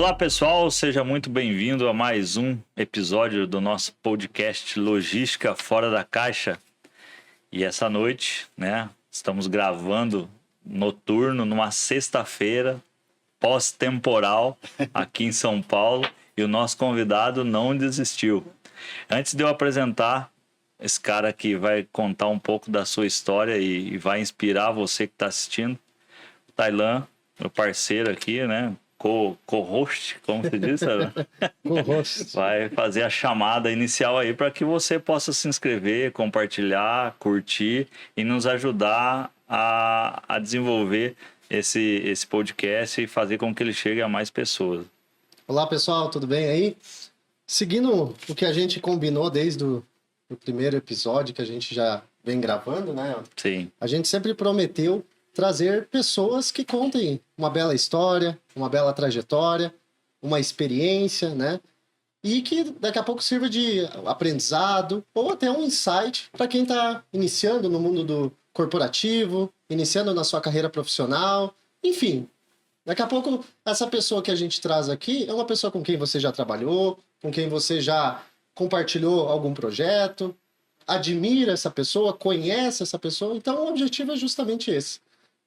Olá pessoal, seja muito bem-vindo a mais um episódio do nosso podcast Logística Fora da Caixa. E essa noite, estamos gravando noturno numa sexta-feira, pós-temporal, aqui em São Paulo, e o nosso convidado não desistiu. Antes de eu apresentar esse cara que vai contar um pouco da sua história e vai inspirar você que está assistindo, o Tailan, meu parceiro aqui, co-host, como se diz, Co-host. vai fazer a chamada inicial aí para que você possa se inscrever, compartilhar, curtir e nos ajudar a desenvolver esse podcast e fazer com que ele chegue a mais pessoas. Olá pessoal, tudo bem aí? Seguindo o que a gente combinou desde o primeiro episódio que a gente já vem gravando, né? Sim. A gente sempre prometeu trazer pessoas que contem uma bela história, uma bela trajetória, uma experiência, né? E que daqui a pouco sirva de aprendizado ou até um insight para quem está iniciando no mundo do corporativo, iniciando na sua carreira profissional, enfim. Daqui a pouco, essa pessoa que a gente traz aqui é uma pessoa com quem você já trabalhou, com quem você já compartilhou algum projeto, admira essa pessoa, conhece essa pessoa. Então, o objetivo é justamente esse.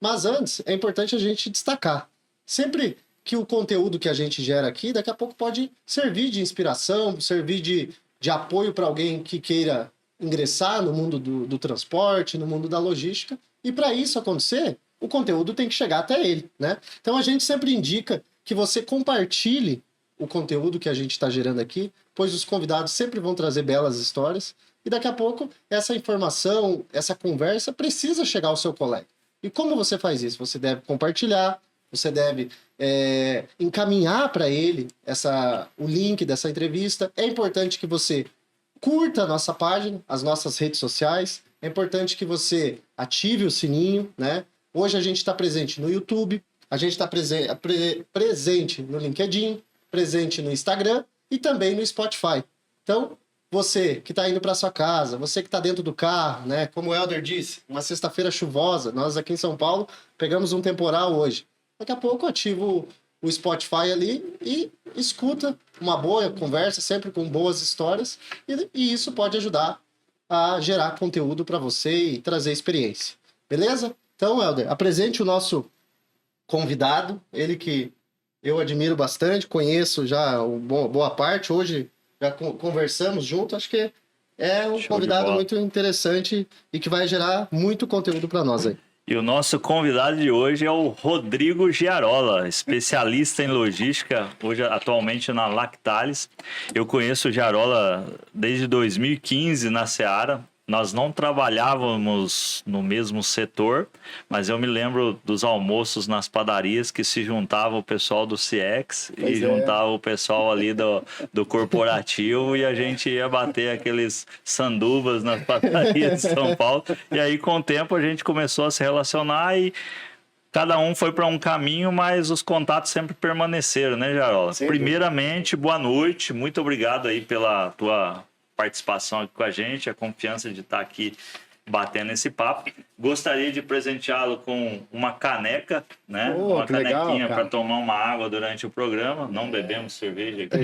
Mas antes, é importante a gente destacar. Sempre que o conteúdo que a gente gera aqui, daqui a pouco pode servir de inspiração, servir de apoio para alguém que queira ingressar no mundo do transporte, no mundo da logística. E para isso acontecer, o conteúdo tem que chegar até ele, né? Então a gente sempre indica que você compartilhe o conteúdo que a gente está gerando aqui, pois os convidados sempre vão trazer belas histórias. E daqui a pouco, essa informação, essa conversa precisa chegar ao seu colega. E como você faz isso? Você deve compartilhar, você deve encaminhar para ele o link dessa entrevista. É importante que você curta a nossa página, as nossas redes sociais. É importante que você ative o sininho, né? Hoje a gente está presente no YouTube, a gente está presente no LinkedIn, presente no Instagram e também no Spotify. Então, você que está indo para sua casa, você que está dentro do carro, né? Como o Helder disse, uma sexta-feira chuvosa, nós aqui em São Paulo pegamos um temporal hoje. Daqui a pouco ativo o Spotify ali e escuta uma boa conversa, sempre com boas histórias, e isso pode ajudar a gerar conteúdo para você e trazer experiência. Beleza? Então, Helder, apresente o nosso convidado, ele que eu admiro bastante, conheço já boa parte, hoje já conversamos junto, acho que é um convidado muito interessante e que vai gerar muito conteúdo para nós aí. E o nosso convidado de hoje é o Rodrigo Giarola, especialista em logística, hoje atualmente na Lactalis. Eu conheço o Giarola desde 2015 na Seara. Nós não trabalhávamos no mesmo setor, mas eu me lembro dos almoços nas padarias que se juntava o pessoal do CX e juntava o pessoal ali do corporativo e a gente ia bater aqueles sandubas nas padarias de São Paulo. E aí, com o tempo, a gente começou a se relacionar e cada um foi para um caminho, mas os contatos sempre permaneceram, né, Giarola? Primeiramente, boa noite, muito obrigado aí pela tua participação aqui com a gente, a confiança de estar aqui batendo esse papo. Gostaria de presenteá-lo com uma caneca, né? Uma canequinha para tomar uma água durante o programa. Não bebemos cerveja aqui.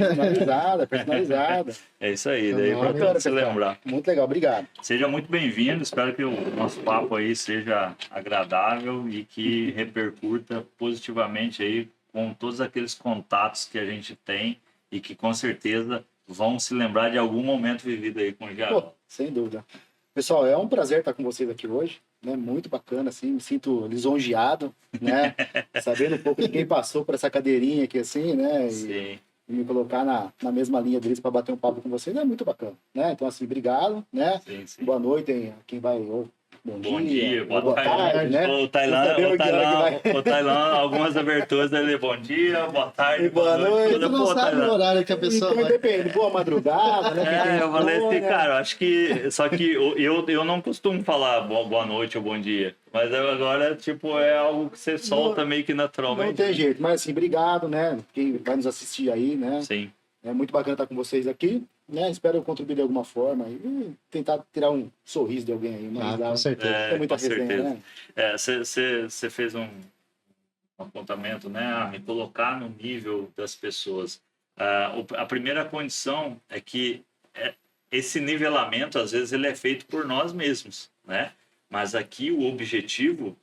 Personalizada. É isso aí, daí para você lembrar. Muito legal, obrigado. Seja muito bem-vindo, espero que o nosso papo aí seja agradável e que repercuta positivamente aí com todos aqueles contatos que a gente tem e que com certeza vão se lembrar de algum momento vivido aí com o Giarola. Sem dúvida. Pessoal, é um prazer estar com vocês aqui hoje, né? Muito bacana, assim, me sinto lisonjeado, né? Sabendo um pouco de quem passou por essa cadeirinha aqui, assim, né? E me colocar na mesma linha deles para bater um papo com vocês é muito bacana, né? Então, assim, obrigado, né? Sim. Boa noite a quem vai... Bom dia, boa tarde, né? O Tailan, algumas aberturas dele, bom dia, boa tarde, boa noite. Você não sabe o horário que a pessoa então, depende, boa madrugada, né? Eu falei assim, cara, acho que... Só que eu não costumo falar boa noite ou bom dia. Mas agora, tipo, é algo que você solta meio que naturalmente. Não tem jeito, mas assim, obrigado, né? Quem vai nos assistir aí, né? Sim. É muito bacana estar com vocês aqui, né? Espero contribuir de alguma forma e tentar tirar um sorriso de alguém aí. Com certeza. É muita resenha, né? Você fez um um apontamento, né? Me colocar no nível das pessoas. A primeira condição é que esse nivelamento, às vezes, ele é feito por nós mesmos, né? Mas aqui o objetivo,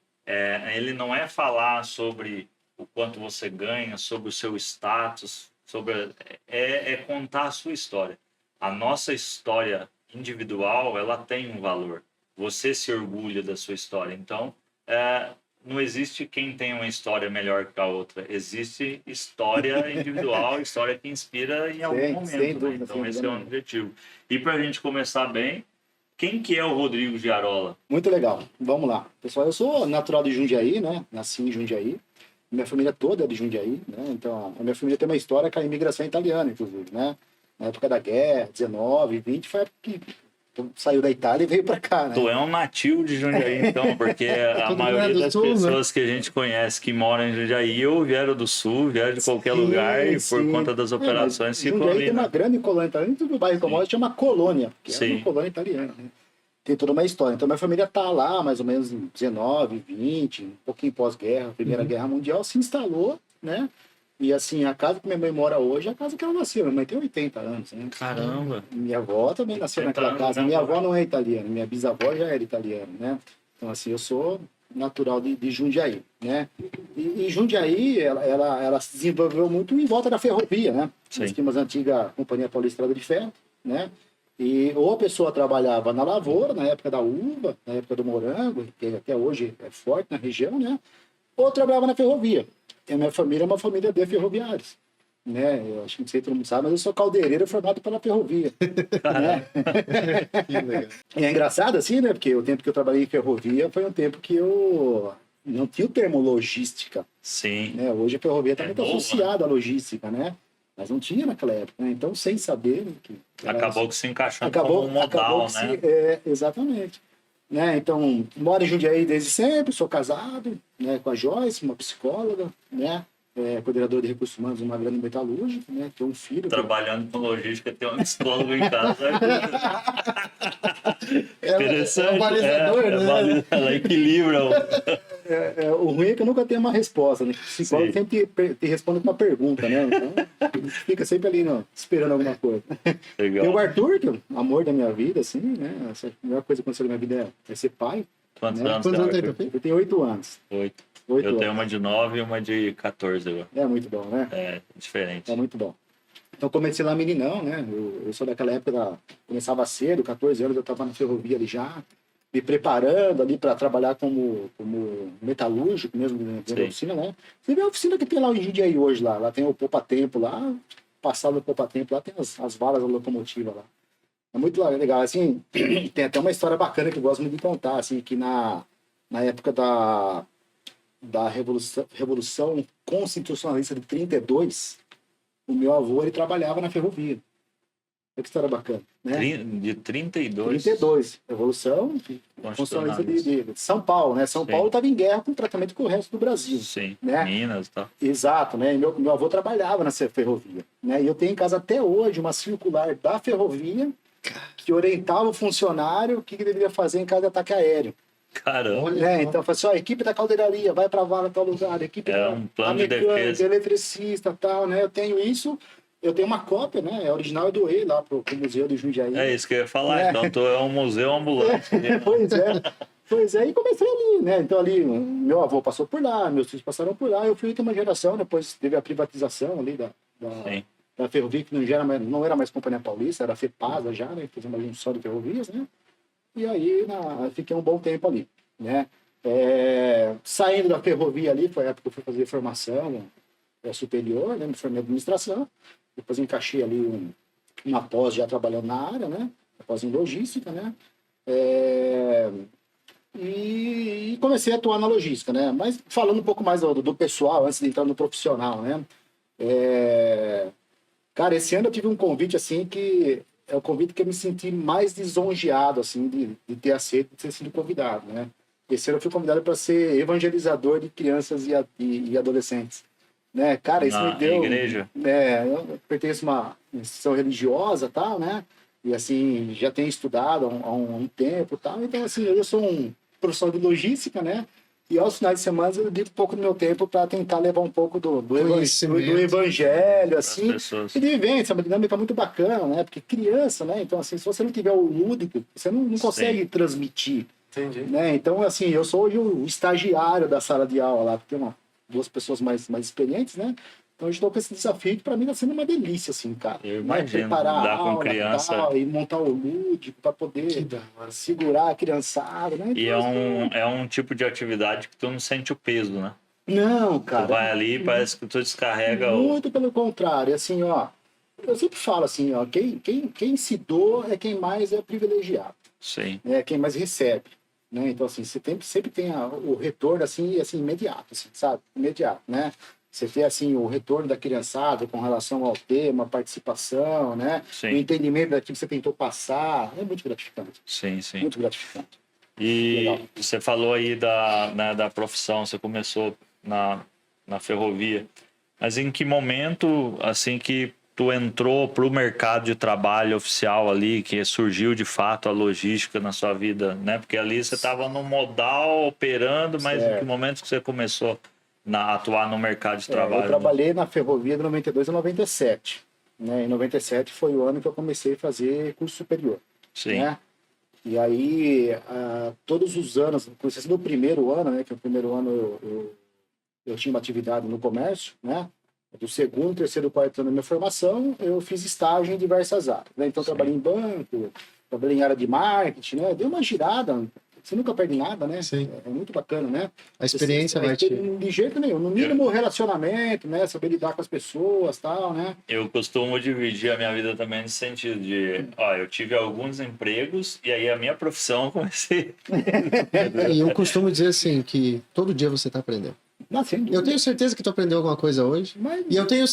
ele não é falar sobre o quanto você ganha, sobre o seu status, é contar a sua história. A nossa história individual, ela tem um valor. Você se orgulha da sua história. Então, não existe quem tem uma história melhor que a outra. Existe história individual, história que inspira em algum momento. Sem dúvida, né? Então, sem esse é o objetivo. E para a gente começar bem, quem que é o Rodrigo Giarola? Muito legal. Vamos lá. Pessoal, eu sou natural de Jundiaí, né? Nasci em Jundiaí. Minha família toda é de Jundiaí, né? Então, a minha família tem uma história com a imigração italiana, inclusive, né? Na época da guerra, 19, 20, foi a época que saiu da Itália e veio para cá, né? Tu é um nativo de Jundiaí, então, porque a maioria das pessoas que a gente conhece que moram em Jundiaí ou vieram do Sul, vieram de qualquer lugar e por conta das operações ficam Jundiaí ali. Tem uma grande colônia italiana, dentro do bairro que eu moro chama Colônia, que é uma colônia italiana, né? Tem toda uma história. Então, minha família tá lá, mais ou menos em 19, 20, um pouquinho pós-guerra, Primeira Guerra Mundial, se instalou, né? E assim, a casa que minha mãe mora hoje é a casa que ela nasceu. Minha mãe tem 80 anos, né? Caramba! Minha avó também nasceu naquela casa. Minha avó não é italiana, minha bisavó já era italiana, né? Então, assim, eu sou natural de Jundiaí, né? E Jundiaí, ela se desenvolveu muito em volta da ferrovia, né? Nós tínhamos a antiga Companhia Paulista de Ferro, né? E ou a pessoa trabalhava na lavoura, na época da uva, na época do morango, que até hoje é forte na região, né? Ou trabalhava na ferrovia. E a minha família é uma família de ferroviários, né? Eu acho que não sei se todo mundo sabe, mas eu sou caldeireiro formado pela ferrovia. Né? E é engraçado assim, né? Porque o tempo que eu trabalhei em ferrovia foi um tempo que eu não tinha o termo logística. Sim. Né? Hoje a ferrovia está muito associada à logística, né? Mas não tinha naquela época, né? Então, sem saber... Acabou que se encaixando como um modal, né? Exatamente. Né? Então, moro em Jundiaí desde sempre, sou casado, né, com a Joyce, uma psicóloga, né? Coordenador de recursos humanos de uma grande metalúrgica, né? Tenho um filho. Trabalhando com logística, tem um psicólogo em casa. Interessante. É um balizador, né? Ela equilibra. O ruim é que eu nunca tenho uma resposta, né? O psicólogo sempre te responde com uma pergunta, né? Então, fica sempre ali, não, esperando alguma coisa. Legal. Tem o Arthur, que é o amor da minha vida, assim, né? A melhor coisa que aconteceu na minha vida é ser pai. Quantos né? anos tem, Arthur? Eu tenho 8 anos. 8. 8 eu tenho anos. uma de 9 e uma de 14 agora. É muito bom, né? É diferente. É muito bom. Então comecei lá meninão, né? Eu sou daquela época, começava cedo, 14 anos eu estava na ferrovia ali já, me preparando ali para trabalhar como metalúrgico mesmo dentro da oficina, né? Você vê a oficina que tem lá hoje em dia aí hoje lá tem o poupa-tempo lá, passado o poupa-tempo lá, tem as valas da locomotiva lá. É muito legal, assim, tem até uma história bacana que eu gosto muito de contar, assim, que na época da Revolução Constitucionalista de 32, o meu avô, ele trabalhava na ferrovia. Olha que história bacana, né? De 32? 32. Revolução Constitucionalista de São Paulo, né? São Paulo estava em guerra praticamente com o resto do Brasil. Sim, né? Minas e tal. Exato, né? E meu avô trabalhava nessa ferrovia. Né? E eu tenho em casa até hoje uma circular da ferrovia que orientava o funcionário o que deveria fazer em caso de ataque aéreo. Caramba. Então, eu falei assim, a equipe da caldeiraria vai para a vala em tal lugar, a equipe um plano de defesa. eletricista tal, né? Eu tenho isso, eu tenho uma cópia, né? É original, eu doei lá pro Museu de Jundiaí. É isso que eu ia falar, então tu é um museu ambulante. Pois é, e comecei ali, né? Então ali, meu avô passou por lá, meus filhos passaram por lá, eu fui ter uma geração, depois teve a privatização ali da ferrovia, que não era mais Companhia Paulista, era a FEPASA já, né? Fez uma junção de ferrovias, né? E aí, fiquei um bom tempo ali, né? Saindo da ferrovia ali, foi a época que eu fui fazer formação superior, né? Me formei em administração, depois encaixei ali uma pós já trabalhando na área, né? Pós em logística, né? E comecei a atuar na logística, né? Mas falando um pouco mais do pessoal, antes de entrar no profissional, né? Cara, esse ano eu tive um convite, assim, que é o convite que eu me senti mais lisonjeado, assim, de ter aceito, de ter sido convidado, né? Esse ano eu fui convidado para ser evangelizador de crianças e adolescentes, né? Cara, isso me deu... igreja? Eu pertenço a uma instituição religiosa, tal, né? E, assim, já tenho estudado há um tempo, tal. Então, assim, eu sou um profissional de logística, né? E aos finais de semana eu dedico um pouco do meu tempo para tentar levar um pouco do Conhecimento. evangelho, As assim, pessoas. e de vivência, é uma dinâmica muito bacana, né? Porque criança, né? Então, assim, se você não tiver o lúdico, você não consegue transmitir, Entendi. né? Então, assim, eu sou hoje o estagiário da sala de aula lá, porque tem duas pessoas mais experientes, né? Então, eu estou com esse desafio que para mim está sendo uma delícia, assim, cara. Eu Né? imagino, Preparar lidar a com aula criança. tal, e montar o lúdico para poder Que da hora. segurar a criançada, né? E Então, é um tipo de atividade que tu não sente o peso, né? não, Tu cara. vai ali, parece que tu descarrega o... Muito pelo contrário, assim, ó. Eu sempre falo assim, ó, quem se doa é quem mais é privilegiado, Sim, é quem mais recebe, né? Então, assim, você sempre tem o retorno, assim, imediato, assim, sabe? Imediato, né? Você tem, assim, o retorno da criançada com relação ao tema, participação, né? O sim, entendimento daquilo que você tentou passar, é muito gratificante, sim, sim. muito gratificante. E Legal. você falou aí da profissão, você começou na ferrovia. Mas em que momento, assim, que tu entrou para o mercado de trabalho oficial ali, que surgiu de fato a logística na sua vida, né? Porque ali você estava no modal operando, mas em que Certo. momento que você começou a atuar no mercado de Eu trabalho? Né? trabalhei na ferrovia de 92 a 97. Né? Em 97 foi o ano que eu comecei a fazer curso superior. Sim, Né? E aí, todos os anos, no primeiro ano, né? Que o primeiro ano eu tinha uma atividade no comércio, né? Do segundo, terceiro, quarto ano da minha formação, eu fiz estágio em diversas áreas. Né? Então, sim. trabalhei em banco, trabalhei em área de marketing, né? Dei uma girada, você nunca perde nada, né? Sim. É muito bacana, né? A experiência vai te... De jeito nenhum. No mínimo, relacionamento, né? Saber lidar com as pessoas, tal, né? Eu costumo dividir a minha vida também nesse sentido de, ó, eu tive alguns empregos e aí a minha profissão eu comecei. E eu costumo dizer assim, que todo dia você está aprendendo. Não, sem dúvida. Eu tenho certeza que tu aprendeu alguma coisa hoje. Mas, E eu tenho...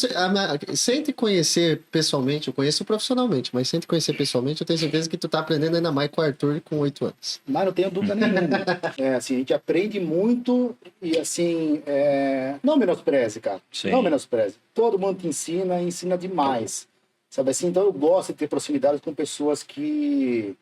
Sem te conhecer pessoalmente, eu conheço profissionalmente, mas sem te conhecer pessoalmente, eu tenho certeza que tu tá aprendendo ainda mais com o Arthur com 8 anos. mas não tenho dúvida nenhuma. Assim, a gente aprende muito e, assim, não menospreze, cara. Sim. Não menospreze. Todo mundo te ensina e ensina demais. Sabe assim? Então, eu gosto de ter proximidade com pessoas que,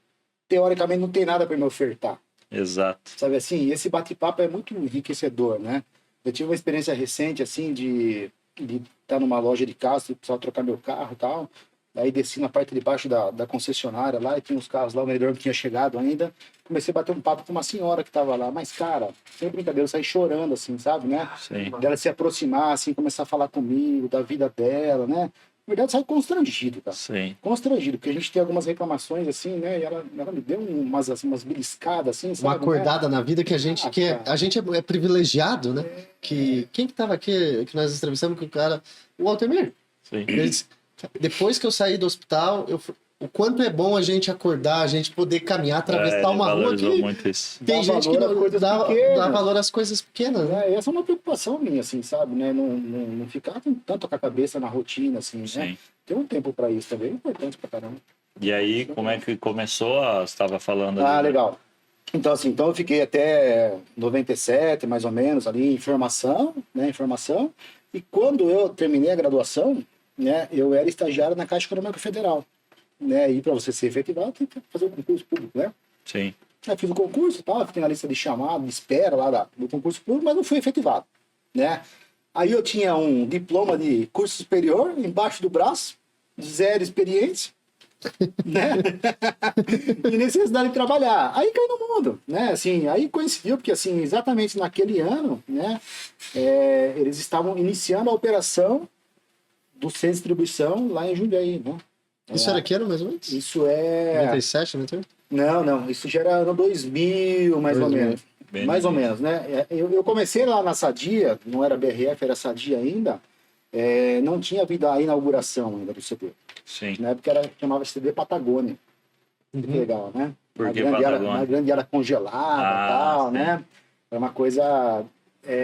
teoricamente, não tem nada para me ofertar. Exato. Sabe assim? Esse bate-papo é muito enriquecedor, né? Eu tive uma experiência recente, assim, de estar numa loja de carros, precisava trocar meu carro e tal. Aí desci na parte de baixo da concessionária lá, e tinha uns carros lá, o vendedor não tinha chegado ainda. Comecei a bater um papo com uma senhora que estava lá. Mas, cara, sem brincadeira, eu saí chorando, assim, sabe, né? Sim. Dela se aproximar, assim, começar a falar comigo, da vida dela, né? Na verdade, sai constrangido, cara. Sim. Constrangido, porque a gente tem algumas reclamações, assim, né? E ela me deu umas beliscadas, assim, sabe? Uma acordada na vida que a gente... a gente é privilegiado, né? Que, quem que tava aqui, que nós entrevistamos com o cara? O Altemir. Sim. Ele disse, depois que eu saí do hospital, o quanto é bom a gente acordar, a gente poder caminhar, atravessar uma rua que muito isso. tem Dá gente que valor às não coisas dá pequenas. valor às coisas pequenas, né? Essa é uma preocupação minha, assim, sabe, né? Não ficar tanto com a cabeça na rotina, assim, Sim. né? Ter um tempo para isso também é importante pra caramba. E aí, como é que começou? Você estava falando ali, né? Legal. Então, assim, eu fiquei até 97, mais ou menos, ali em formação, né? Em formação. E quando eu terminei a graduação, né? Eu era estagiário na Caixa Econômica Federal. Né? E para você ser efetivado, tem que fazer o concurso público, né? Sim. Aí fiz o concurso, tal, fiquei na lista de chamado, de espera lá do concurso público, mas não fui efetivado, né? Aí eu tinha um diploma de curso superior embaixo do braço, zero experiência, né? E necessidade de trabalhar. Aí caiu no mundo, né? Assim, aí coincidiu, porque assim, exatamente naquele ano, né? Eles estavam iniciando a operação do centro de distribuição lá em Jundiaí, né? Isso era que ano, mais ou menos? Isso é... 97, 98? Não, isso já era ano 2000, mais 2000. ou menos. Bem Mais ou no menos, né? Eu comecei lá na Sadia, não era BRF, era Sadia ainda, não tinha havido a inauguração ainda do CD. Sim. Na época chamava CD Patagônia. Que legal, né? Por que uma Patagônia? grande área congelada e tal, sim. né? Era uma coisa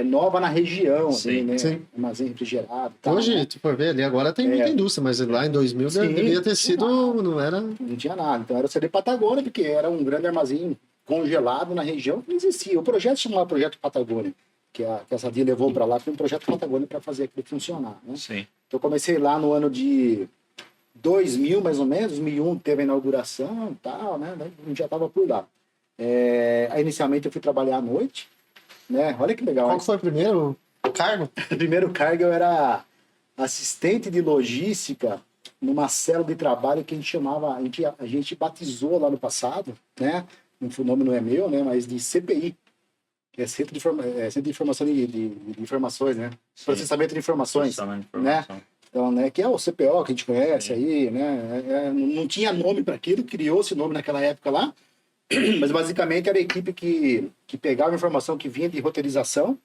nova na região, Sim, assim, né? sim. Armazém refrigerado e tal, Hoje, né? tu for ver ali, agora tem muita indústria, mas lá em 2000 Sim, devia ter tinha sido, não era... Não tinha nada. Então era o CD Patagônia, porque era um grande armazém congelado na região que não existia. O projeto se chamava Projeto Patagônia, que a Sadia levou para lá, foi um projeto Patagônia para fazer aquilo funcionar, né? Sim. Então eu comecei lá no ano de 2000, mais ou menos, 2001 teve a inauguração e tal, né? A gente já estava por lá. Aí, inicialmente eu fui trabalhar à noite, né? Olha que legal. Qual que foi o primeiro cargo? O primeiro cargo eu era assistente de logística numa célula de trabalho que a gente chamava, a gente batizou lá no passado, né? O nome não é meu, né? Mas de CPI, que é Centro de Informação de Informações, né? Processamento de Informações, né? Então, né? Que é o CPO que a gente conhece aí, né? Não tinha nome para aquilo, criou-se o nome naquela época lá, mas basicamente era a equipe que pegava a informação que vinha de roteirização,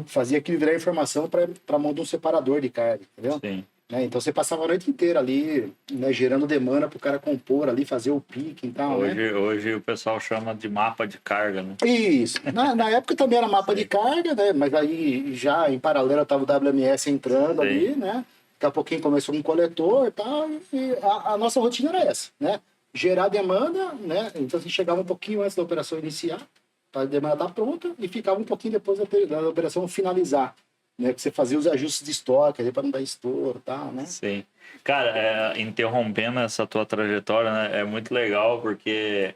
fazia aquilo virar informação para a mão de um separador de carga, entendeu? Sim. Né? Então você passava a noite inteira ali, né, gerando demanda para o cara compor ali, fazer o pique e tal, né? Hoje o pessoal chama de mapa de carga, né? Isso. Na época também era mapa de carga, né? Mas aí já em paralelo estava o WMS entrando ali, né? Daqui a pouquinho começou um coletor e tal, e a nossa rotina era essa, né? Gerar demanda, né? Então você chegava um pouquinho antes da operação iniciar, para a demanda estar pronta, e ficava um pouquinho depois da operação finalizar, né? Que você fazia os ajustes de estoque ali para não dar estouro e tal, né? Sim. Cara, interrompendo essa tua trajetória, né, é muito legal porque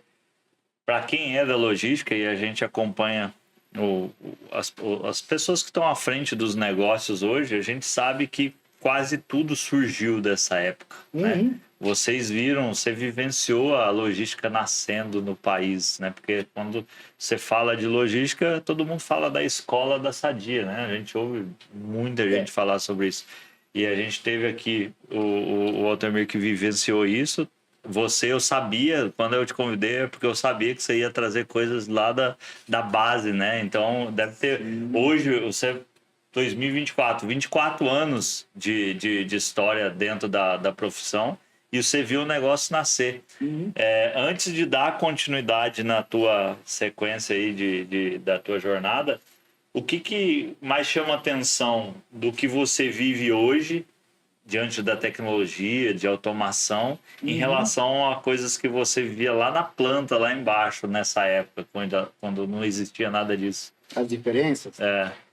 para quem é da logística e a gente acompanha as pessoas que estão à frente dos negócios hoje, a gente sabe que quase tudo surgiu dessa época, né? Vocês viram, você vivenciou a logística nascendo no país, né? Porque quando você fala de logística, todo mundo fala da escola da Sadia, né? A gente ouve muita gente falar sobre isso. E a gente teve aqui o Altamir que vivenciou isso. Você, eu sabia, quando eu te convidei, é porque eu sabia que você ia trazer coisas lá da base, né? Então, deve ter... Hoje, você... 2024, 24 anos de história dentro da profissão e você viu o negócio nascer. Antes de dar continuidade na tua sequência aí da tua jornada, o que mais chama atenção do que você vive hoje diante da tecnologia, de automação, em relação a coisas que você vivia lá na planta, lá embaixo, nessa época, quando não existia nada disso? As diferenças?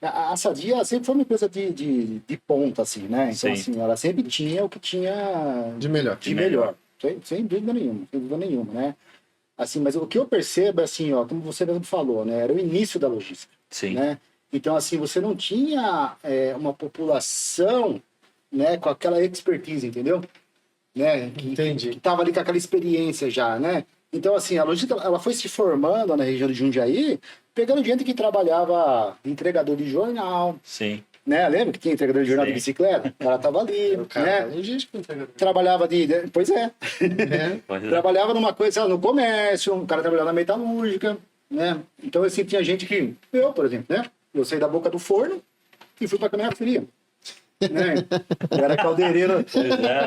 A Sadia sempre foi uma empresa de ponta, assim, né? Então, assim, ela sempre tinha o que tinha de melhor. Sem dúvida nenhuma, né? Assim, mas o que eu percebo é assim, ó, como você mesmo falou, né? Era o início da logística, né? Então, assim, você não tinha uma população, né, com aquela expertise, entendeu? Né? Entendi. Que estava ali com aquela experiência já, né? Então, assim, a logística ela foi se formando na região de Jundiaí, pegando gente que trabalhava de entregador de jornal. Sim. Né? Lembra que tinha entregador de jornal de bicicleta? O cara estava ali, né? Trabalhava Pois é. Trabalhava numa coisa, no comércio, o cara trabalhava na metalúrgica, né? Então, assim, tinha gente que... Eu, por exemplo, né? Eu saí da boca do forno e fui para a caminhonete fria. Né? Eu era caldeireiro,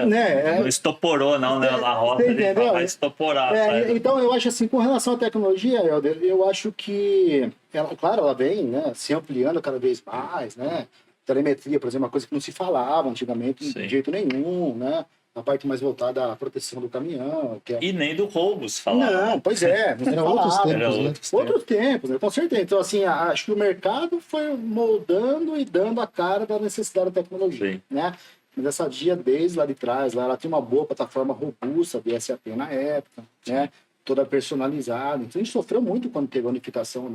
né? Não estoporou não, né? Na roça vai estoporar. Então eu acho assim, com relação à tecnologia, Helder, eu acho que ela vem, né, se ampliando cada vez mais, né? Telemetria, por exemplo, uma coisa que não se falava antigamente de jeito nenhum, né? A parte mais voltada à proteção do caminhão. E nem do roubo se falava. Não, pois é. Era outros tempos, né? Com certeza. Então, assim, acho que o mercado foi moldando e dando a cara da necessidade da tecnologia, né? Mas essa Sadia, desde lá de trás, ela tinha uma boa plataforma robusta de SAP na época, né? Toda personalizada. Então, a gente sofreu muito quando teve a unificação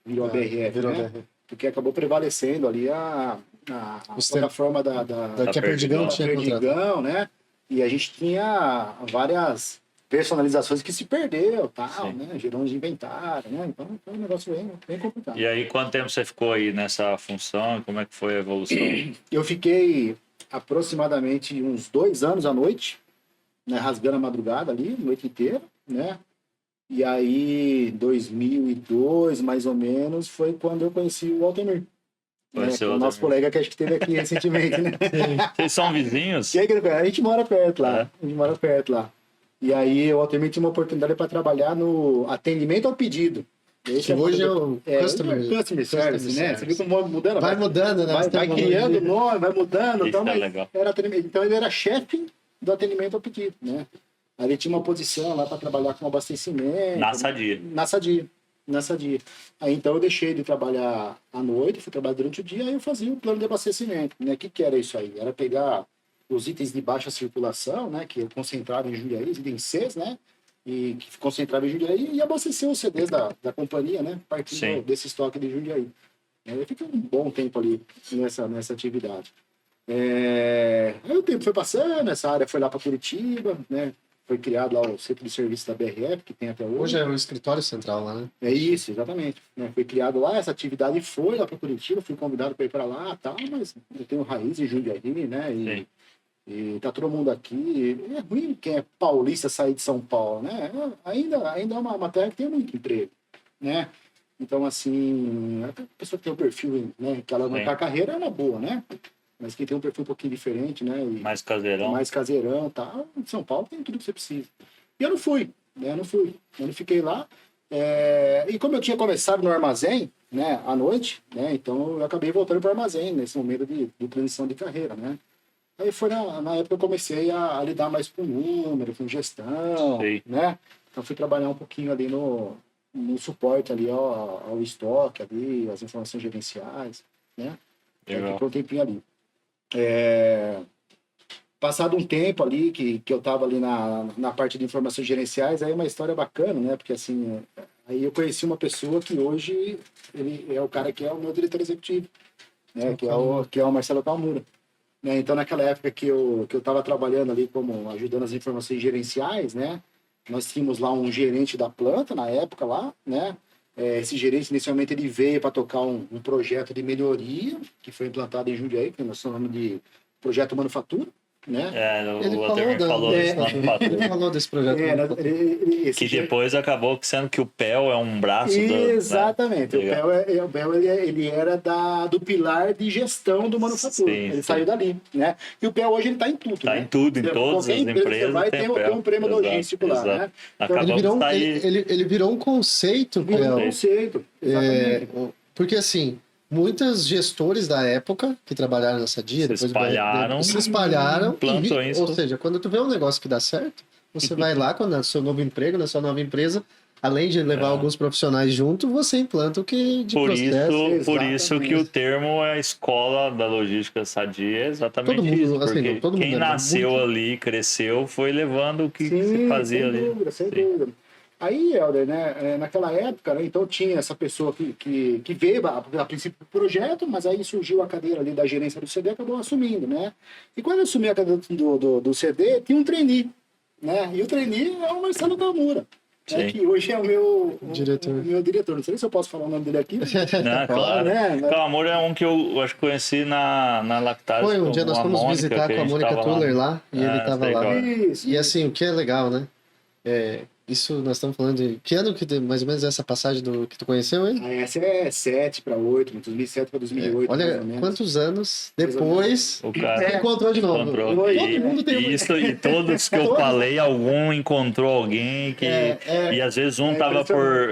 virou a BRF, né? Porque acabou prevalecendo ali a plataforma da Perdigão, né? E a gente tinha várias personalizações que se perdeu, tal, né? Gerou uns inventários, né? Então foi um negócio bem complicado. E aí, quanto tempo você ficou aí nessa função? Como é que foi a evolução? Eu fiquei aproximadamente uns 2 anos à noite, né? Rasgando a madrugada ali, a noite inteira, né? E aí, 2002, mais ou menos, foi quando eu conheci o Altamir. O nosso colega que acho que esteve aqui recentemente, né? Vocês são vizinhos? A gente mora perto lá. E aí o Altamir tinha uma oportunidade para trabalhar no atendimento ao pedido. Que hoje é o Customer Service, né? Você viu como mudando? Vai mudando, né? Vai criando nome, vai mudando. Então, legal. Então ele era chefe do atendimento ao pedido, né? Aí ele tinha uma posição lá para trabalhar com abastecimento. Na Sadia. Aí então eu deixei de trabalhar à noite, fui trabalhar durante o dia, aí eu fazia o plano de abastecimento, né? O que era isso aí? Era pegar os itens de baixa circulação, né? Que eu concentrava em Jundiaí, os itens Cs, né? e que concentrava em Jundiaí e abasteceu os CDs da companhia, né? Partindo desse estoque de Jundiaí. Eu fiquei um bom tempo ali nessa atividade. Aí o tempo foi passando, essa área foi lá para Curitiba, né? Foi criado lá o Centro de Serviço da BRF, que tem até hoje. Hoje é o escritório central lá, né? É isso, exatamente. Né? Foi criado lá, essa atividade foi lá para Curitiba, fui convidado para ir para lá, tal, mas eu tenho raiz em Jundiaí, né? E tá todo mundo aqui. É ruim quem é paulista sair de São Paulo, né? Ainda é uma terra que tem muito emprego, né? Então, assim, a pessoa que tem um perfil, né, que ela marcar a carreira é uma boa, né? Mas quem tem um perfil um pouquinho diferente, né? E mais caseirão. Mais caseirão, tá? Em São Paulo tem tudo que você precisa. E eu não fui, né? Eu não fiquei lá. E como eu tinha começado no armazém, né, à noite, né? Então eu acabei voltando para o armazém nesse momento de transição de carreira, né? Aí foi na época que eu comecei a lidar mais com número, com gestão, né? Então fui trabalhar um pouquinho ali no suporte ali ao estoque ali, as informações gerenciais, né? Ficou um tempinho ali. Passado um tempo ali que eu estava ali na parte de informações gerenciais, aí é uma história bacana, né? Porque assim, aí eu conheci uma pessoa que hoje ele é o cara que é o meu diretor executivo, né? Que é o Marcelo Calmura. Né? Então, naquela época que eu estava trabalhando ali como ajudando as informações gerenciais, né? Nós tínhamos lá um gerente da planta na época lá, né? Esse gerente, inicialmente, ele veio para tocar um projeto de melhoria que foi implantado em Jundiaí, que nós chamamos de Projeto Manufatura, né? Ele falou desse projeto. Que depois acabou sendo que o PEL é um braço Exatamente. Né? O PEL ele era do pilar de gestão do manufatura. Ele saiu dali, né? E o PEL hoje ele está em tudo. Está em tudo, em todas as empresas. Vai ter um prêmio logístico lá, né? Então, ele virou um conceito. Virou um conceito, exatamente. Porque assim, muitos gestores da época que trabalharam nessa dia se espalharam. Ou seja, quando tu vê um negócio que dá certo, você vai lá no seu novo emprego, na sua nova empresa, além de levar alguns profissionais junto, você implanta o que de processo. Por isso que o termo é a escola da logística sadia, é exatamente isso. Porque quem nasceu ali, cresceu, foi levando o que se fazia ali. Sem dúvida. Aí, Helder, né, naquela época, né, então tinha essa pessoa que veio a princípio do projeto, mas aí surgiu a cadeira ali da gerência do CD, acabou assumindo, né? E quando eu assumi a cadeira do CD, tinha um trainee, né? E o trainee é o Marcelo Calmura, né, que hoje é o meu diretor. Não sei se eu posso falar o nome dele aqui. Não, claro. Né? Calmura é um que eu acho que conheci na Lactalis. Foi, um dia nós fomos visitar com a Mônica Tuller lá, e ele estava lá. E assim, o que é legal, né? Isso nós estamos falando de... Que ano que mais ou menos essa passagem que tu conheceu ele? Essa é 7 para 8, 2007 para 2008. Olha quantos anos depois o cara encontrou de novo. Todo mundo tem e todos que eu falei, algum encontrou alguém que... E às vezes um estava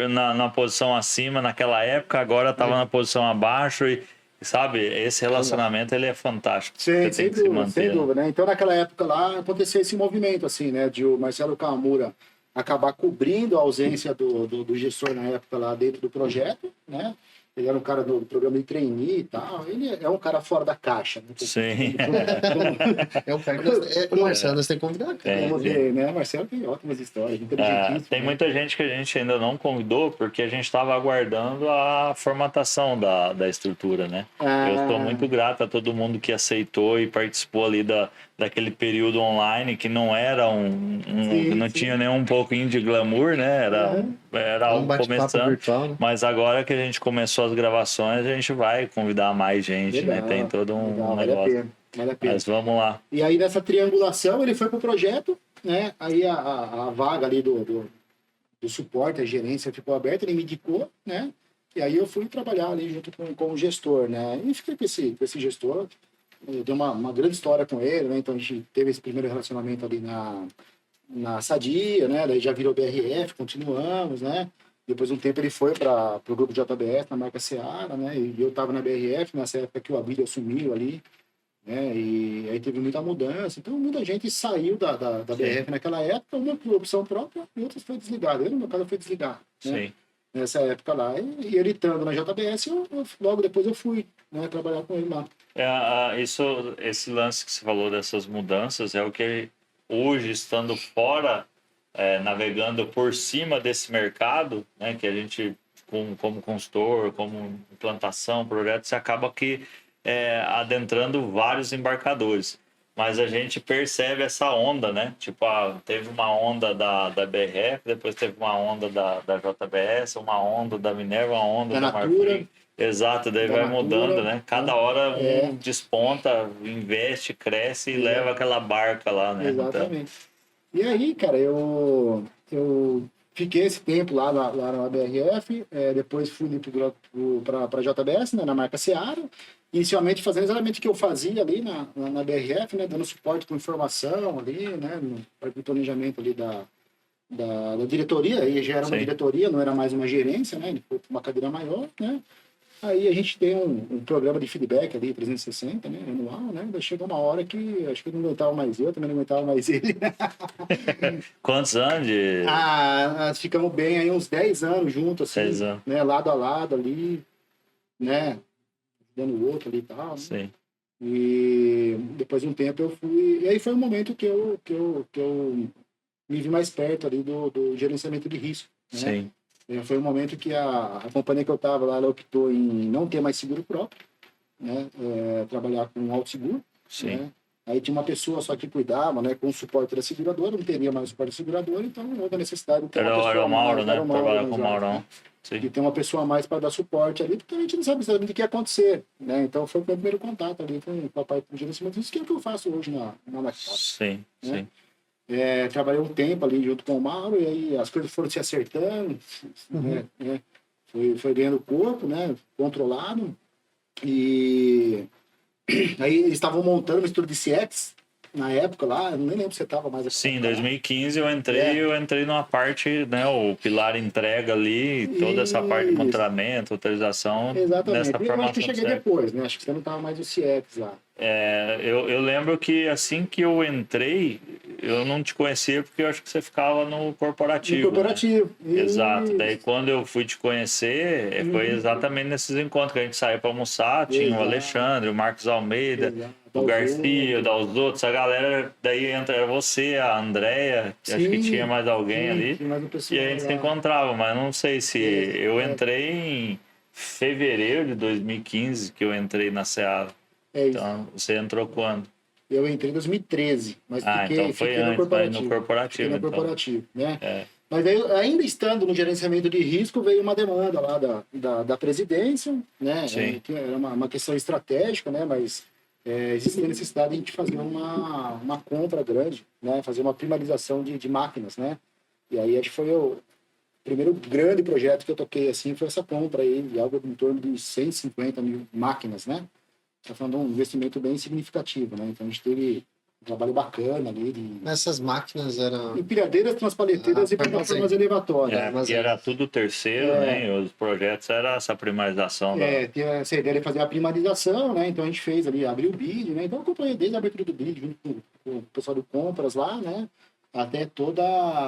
na posição acima naquela época, agora estava na posição abaixo e... Sabe, esse relacionamento ele é fantástico. Sem dúvida, né? Então naquela época lá aconteceu esse movimento assim, né, de o Marcelo Calmura acabar cobrindo a ausência do gestor na época lá dentro do projeto, né? Ele era um cara do programa de trainee e tal. Ele é um cara fora da caixa. Né? Sim. É um cara que o Marcelo nós temos que convidar. Né? O Marcelo tem ótimas histórias, tem muita gente que a gente ainda não convidou porque a gente estava aguardando a formatação da estrutura, né? Eu estou muito grato a todo mundo que aceitou e participou ali daquele período online que não era não tinha nem um pouquinho de glamour, né? Era algo começando, virtual, né? Mas agora que a gente começou as gravações, a gente vai convidar mais gente, né? Tem todo um negócio. Vale a pena. Mas vamos lá. E aí nessa triangulação ele foi pro projeto, né? Aí a vaga ali do suporte, a gerência ficou aberta, ele me indicou, né? E aí eu fui trabalhar ali junto com o gestor, né? E fiquei com esse gestor. Eu dei uma grande história com ele, né? Então a gente teve esse primeiro relacionamento ali na Sadia, né? Daí já virou BRF, continuamos, né? Depois de um tempo ele foi para o grupo JBS, na marca Seara, né? E eu estava na BRF nessa época que o Abílio assumiu ali, né? E aí teve muita mudança. Então muita gente saiu da BRF naquela época, uma por opção própria e outras foi desligada. Eu, no meu caso, fui desligado, né? Sim. Nessa época lá. E ele estando na JBS, logo depois eu fui, né, trabalhar com ele lá. Esse lance que você falou dessas mudanças é o que hoje, estando fora navegando por cima desse mercado, né, que a gente, como consultor, como implantação, projeto, você acaba adentrando vários embarcadores. Mas a gente percebe essa onda, né? Tipo, teve uma onda da BRF, depois teve uma onda da JBS, uma onda da Minerva, uma onda da Marfrig. Exato, daí vai mudando, né? Cada hora um desponta, investe, cresce e leva aquela barca lá, né? Exatamente. Então... E aí, cara, eu fiquei esse tempo lá na BRF, depois fui para a JBS, né, na marca Seara, inicialmente fazendo exatamente o que eu fazia ali na BRF, né, dando suporte com informação ali, né, no planejamento ali da diretoria, aí já era uma diretoria, não era mais uma gerência, né, foi uma cadeira maior, né. Aí a gente tem um programa de feedback ali, 360, né, anual, né, daí chegou uma hora que acho que não aguentava mais eu, também não aguentava mais ele. Quantos anos de... Nós ficamos bem aí uns 10 anos juntos, assim, 10 anos. Né, lado a lado ali, né, dando o outro ali e tal. Né? Sim. E depois de um tempo eu fui, e aí foi um momento que eu me vi mais perto ali do gerenciamento de risco. Né? Sim. Foi um momento que a companhia que eu estava lá, ela optou em não ter mais seguro próprio, né? Trabalhar com autosseguro. Sim. Né? Aí tinha uma pessoa só que cuidava, né? Com o suporte da seguradora, não teria mais o suporte da seguradora, então não houve a necessidade de ter uma pessoa. Era o Mauro, mais, né? Trabalhar com o Maurão. Né? Sim. E ter uma pessoa a mais para dar suporte ali, porque a gente não sabe exatamente o que ia acontecer. Né? Então foi o meu primeiro contato ali com a parte do gerenciamento. Isso que é o que eu faço hoje na Lactal. Sim, né? sim. Trabalhei um tempo ali junto com o Mauro, e aí as coisas foram se acertando, né? Foi ganhando corpo, né? Controlado. E aí eles estavam montando uma estrutura de CX na época lá, eu nem lembro se você estava mais... Sim, em 2015 eu entrei numa parte, né, o pilar entrega ali, toda essa parte de monitoramento, autorização. Exatamente, nessa eu acho que eu cheguei depois, né? Acho que você não estava mais no CX lá. Eu lembro que assim que eu entrei, eu não te conhecia porque eu acho que você ficava no corporativo. No corporativo. Né? Exato. Daí quando eu fui te conhecer, foi exatamente nesses encontros que a gente saiu para almoçar. Tinha o Alexandre, o Marcos Almeida, o Garcia, os outros, a galera. Daí era você, a Andréia, acho que tinha mais alguém ali. E a gente se encontrava, mas não sei se eu entrei em fevereiro de 2015 que eu entrei na Seara. Então, você entrou quando? Eu entrei em 2013, mas então foi fiquei antes, no corporativo. Fiquei no corporativo, né? Mas aí, ainda estando no gerenciamento de risco, veio uma demanda lá da presidência, né? Era uma questão estratégica, né? Mas existia a necessidade de a gente fazer uma compra grande, né? Fazer uma primarização de máquinas, né? E aí acho que foi o primeiro grande projeto que eu toquei, assim, foi essa compra aí, de algo em torno de 150 mil máquinas, né? Está falando de um investimento bem significativo, né? Então a gente teve um trabalho bacana ali. Essas máquinas eram... Empilhadeiras, transpaleteiras e plataformas elevatórias. E era tudo terceiro, né? E os projetos era essa primarização. Tinha essa ideia de fazer a primarização, né? Então a gente fez ali, abriu o bid, né? Então eu acompanhei desde a abertura do bid, junto com o pessoal do compras lá, né? Até todo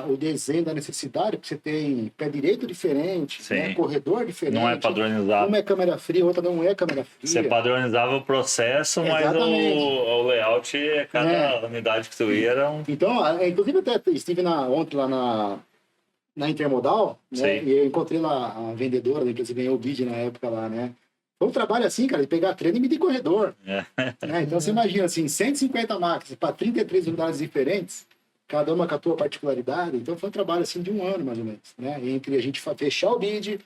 o desenho da necessidade, porque você tem pé direito diferente, né? Corredor diferente. Não é padronizado. Uma é câmera fria, outra não é câmera fria. Você padronizava o processo, mas o layout, cada unidade que tu ia era um... Então, inclusive até estive ontem lá na Intermodal, né? E eu encontrei lá a vendedora, né, que você ganhou o bid na época lá, né? Foi um trabalho assim, cara, de pegar treino e medir corredor. Né? Então você imagina assim, 150 máquinas para 33 unidades diferentes, cada uma com a tua particularidade. Então foi um trabalho assim de um ano, mais ou menos, né? Entre a gente fechar o bid,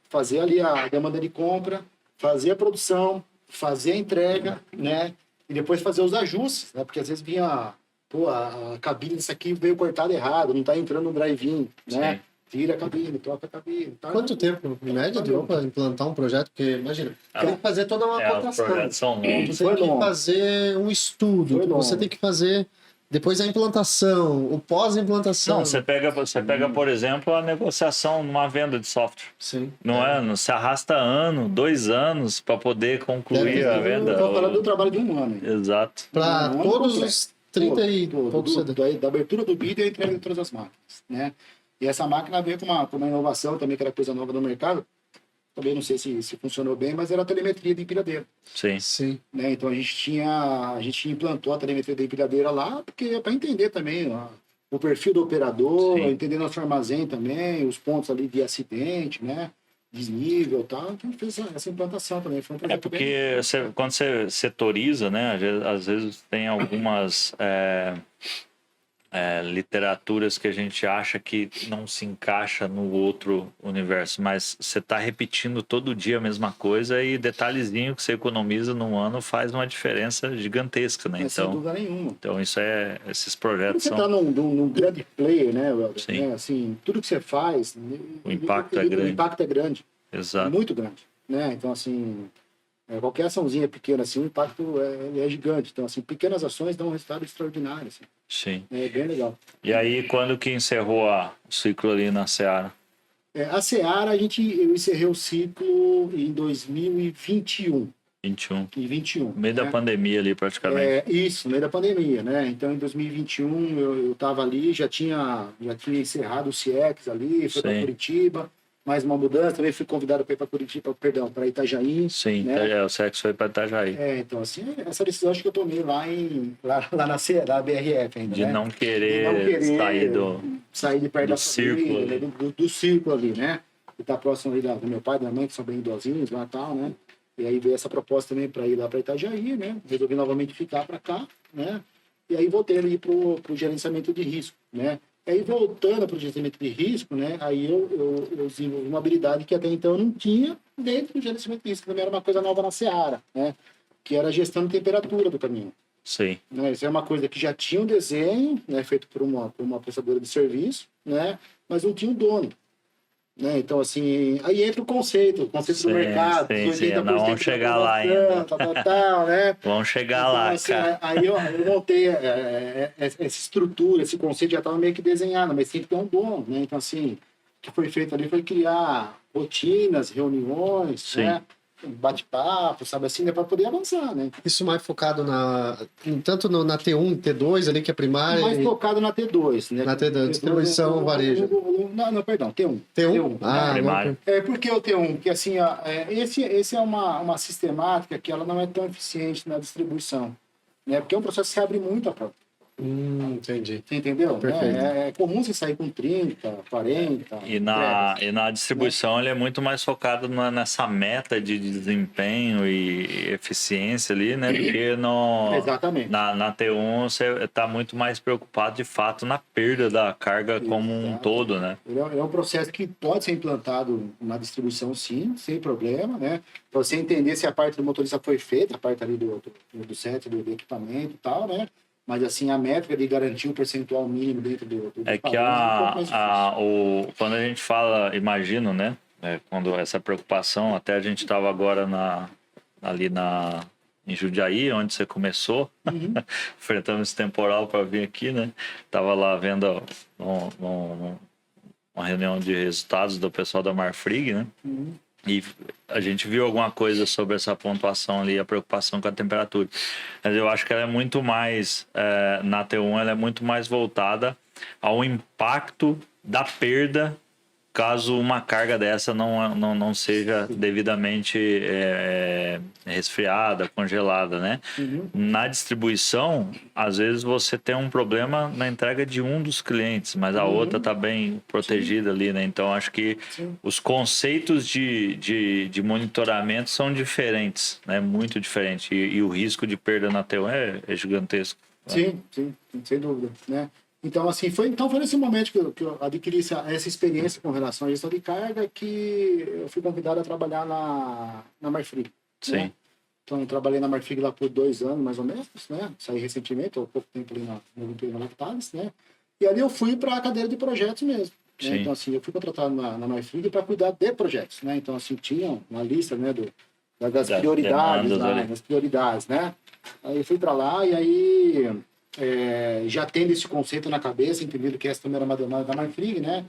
fazer ali a demanda de compra, fazer a produção, fazer a entrega, né? E depois fazer os ajustes, né? Porque às vezes vinha, a cabine disso aqui veio cortada errado, não está entrando no drive-in, né? Sim. Tira a cabine, troca a cabine. Tá? Quanto tempo, em média, deu para implantar um projeto? Porque, imagina, tem que fazer toda uma cotação. Você tem que fazer um estudo, você tem que fazer depois a implantação, o pós-implantação. Não, você pega, por exemplo, a negociação numa venda de software. Sim. Não se arrasta 2 anos para poder concluir a venda. Estou falando do trabalho de um ano. Exato. Para todos os 30 e poucos da abertura do bid e a entrega de todas as máquinas, né? E essa máquina veio com uma inovação também, que era coisa nova no mercado. Também não sei se funcionou bem, mas era a telemetria de empilhadeira. Sim. Né? Então a gente implantou a telemetria da empilhadeira lá, porque para entender também o perfil do operador, Sim. entender nosso armazém também, os pontos ali de acidente, né? Desnível e tal. Então, a gente fez essa implantação também. Foi um projeto Porque quando você setoriza, né, às vezes tem algumas literaturas que a gente acha que não se encaixa no outro universo, mas você está repetindo todo dia a mesma coisa e detalhezinho que você economiza num ano faz uma diferença gigantesca, né? sem dúvida nenhuma. Então esses Quando projetos você são... está num grande player, né, Welder? Sim. Né, assim, tudo que você faz, O impacto é grande. O impacto é grande. Exato. Muito grande. Né? Então, assim, qualquer açãozinha pequena, assim, o impacto é gigante. Então, assim, pequenas ações dão um resultado extraordinário. Assim. Sim. É bem legal. E aí, quando que encerrou o ciclo ali na Seara? A Seara, eu encerrei o ciclo em 2021. 21. No No meio da pandemia ali, praticamente. Isso, no meio da pandemia, né? Então, em 2021, eu estava ali, já tinha encerrado o CIEX ali, fui para Curitiba, mais uma mudança, também fui convidado para ir para Curitiba, para Itajaí. Sim, né? O CIEX foi para Itajaí. Então, assim, essa decisão acho que eu tomei lá na BRF ainda, De né? não querer sair de perto do da círculo, família, do círculo ali, né? E tá próximo ali do meu pai e da minha mãe, que são bem idosinhos lá e tal, né? E aí veio essa proposta também para ir lá para Itajaí, né? Resolvi novamente ficar para cá, né? E aí voltei ali pro gerenciamento de risco, né? E aí voltando para o gerenciamento de risco, né? Aí eu desenvolvi uma habilidade que até então eu não tinha dentro do gerenciamento de risco, também era uma coisa nova na Seara, né? Que era a gestão de temperatura do caminhão. Sim. Né? Isso é uma coisa que já tinha um desenho, né? Feito por uma prestadora de serviço, né? Mas não tinha um dono. Né? Então, assim, aí entra o conceito do mercado, sim, 80% não, vamos chegar lá ainda. Tal, né? Vamos chegar então, lá, assim, cara. Aí eu montei essa estrutura, esse conceito já estava meio que desenhado, mas tem que ter um dono, né? Então, assim, o que foi feito ali foi criar rotinas, reuniões, né? Bate-papo, sabe assim, né? Para poder avançar, né? Isso mais focado tanto na T1, T2 ali, que é primária. Mais focado na T2, né? Na T2, distribuição, varejo. Não, perdão, T1. T1? Primário. Por que o T1? Porque assim, esse é uma sistemática que ela não é tão eficiente na distribuição. Né? Porque é um processo que se abre muito a prova. Entendi. Você entendeu? Perfeito. É comum você sair com 30, 40. E na distribuição ele é muito mais focado nessa meta de desempenho e eficiência ali, né? Do que Exatamente. Na T1 você está muito mais preocupado de fato na perda da carga como um todo, né? É um processo que pode ser implantado na distribuição, sim, sem problema, né? Para você entender se a parte do motorista foi feita, a parte ali do set, do equipamento e tal, né? Mas, assim, a métrica de garantir o percentual mínimo dentro do é que quando a gente fala, imagino, né? Quando essa preocupação, até a gente estava agora em Jundiaí, onde você começou, enfrentando esse temporal para vir aqui, né? Tava lá vendo uma reunião de resultados do pessoal da Marfrig, né? E a gente viu alguma coisa sobre essa pontuação ali, a preocupação com a temperatura. Mas eu acho que ela é muito mais, na T1, ela é muito mais voltada ao impacto da perda caso uma carga dessa não seja devidamente resfriada, congelada, né? Na distribuição, às vezes você tem um problema na entrega de um dos clientes, mas a outra está bem protegida ali, né? Então, acho que os conceitos de monitoramento são diferentes, né? Muito diferentes. E o risco de perda na T1 é gigantesco. Sim, sem dúvida, né? Então, assim, foi nesse momento que eu adquiri essa experiência com relação à gestão de carga que eu fui convidado a trabalhar na Marfrig. Sim. Né? Então, eu trabalhei na Marfrig lá por 2 anos, mais ou menos, né? Saí recentemente, há pouco tempo ali na Lactalis, né? E ali eu fui para a cadeira de projetos mesmo. Né? Então, assim, eu fui contratado na Marfrig para cuidar de projetos, né? Então, assim, tinha uma lista, né, das prioridades, das prioridades, né? Aí eu fui para lá e aí... já tendo esse conceito na cabeça, entendendo que essa também era uma demanda da Marfrig, né?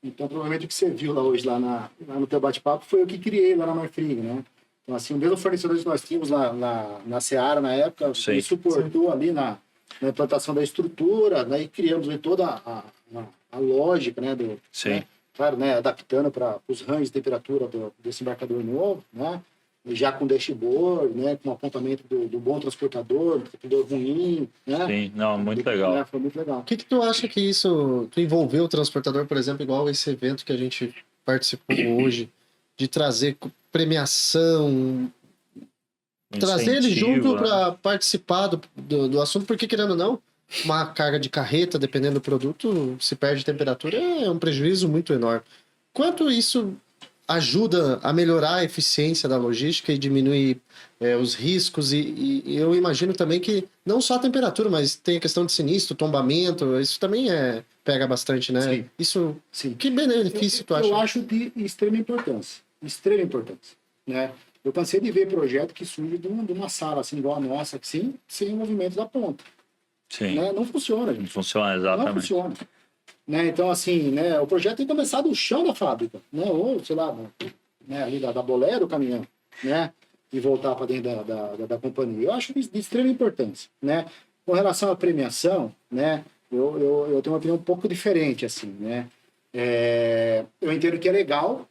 Então, provavelmente o que você viu lá hoje, lá no teu bate-papo, foi eu que criei lá na Marfrig, né? Então, assim, o mesmo fornecedor que nós tínhamos na Seara, na época, ele suportou ali na implantação da estrutura, daí criamos ali toda a lógica, né? Né? Claro, né? Adaptando para os ranges de temperatura desse embarcador novo, né? já com dashboard, né, com apontamento do bom transportador, do transportador ruim, né? Sim, não, muito legal. Né, foi muito legal. O que tu acha que isso tu envolveu o transportador, por exemplo, igual esse evento que a gente participou hoje, de trazer premiação, trazer ele junto para participar do assunto, porque querendo ou não, uma carga de carreta, dependendo do produto, se perde temperatura, é um prejuízo muito enorme. Quanto isso ajuda a melhorar a eficiência da logística e diminuir os riscos, e eu imagino também que não só a temperatura, mas tem a questão de sinistro, tombamento, isso também pega bastante, né? Sim. Isso, Sim. Que benefício tu acha? Eu acho de extrema importância, né? Eu cansei de ver projeto que surge de uma sala assim, igual a nossa, assim, sem o movimento da ponta. Sim. Né? Não funciona, gente. Não funciona, exatamente. Não funciona. Né? Então, assim, né, o projeto tem que começar do chão da fábrica, né? Ou, sei lá, né, ali da boleia do caminhão, né? E voltar para dentro da companhia. Eu acho de extrema importância, né? Com relação à premiação, né? Eu tenho uma opinião um pouco diferente, assim, né? Eu entendo que é legal,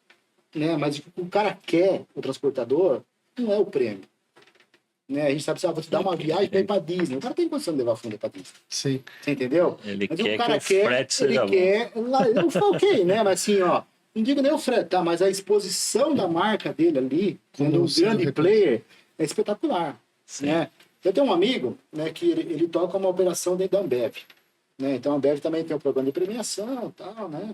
né? Mas o cara quer, o transportador, não é o prêmio. Né? A gente sabe, vou te dar uma viagem para ir para Disney. O cara tem condição de levar a fundo para Disney. Sim. Você entendeu? Ele mas quer o cara que o frete seja bom. Não foi ok, né? Mas assim, ó, não digo nem o frete, tá? Mas a exposição da marca dele ali, sendo um grande player, é espetacular. Né? Eu tenho um amigo, né, que ele toca uma operação dentro da Ambev. Né? Então a Ambev também tem um programa de premiação e tal, né?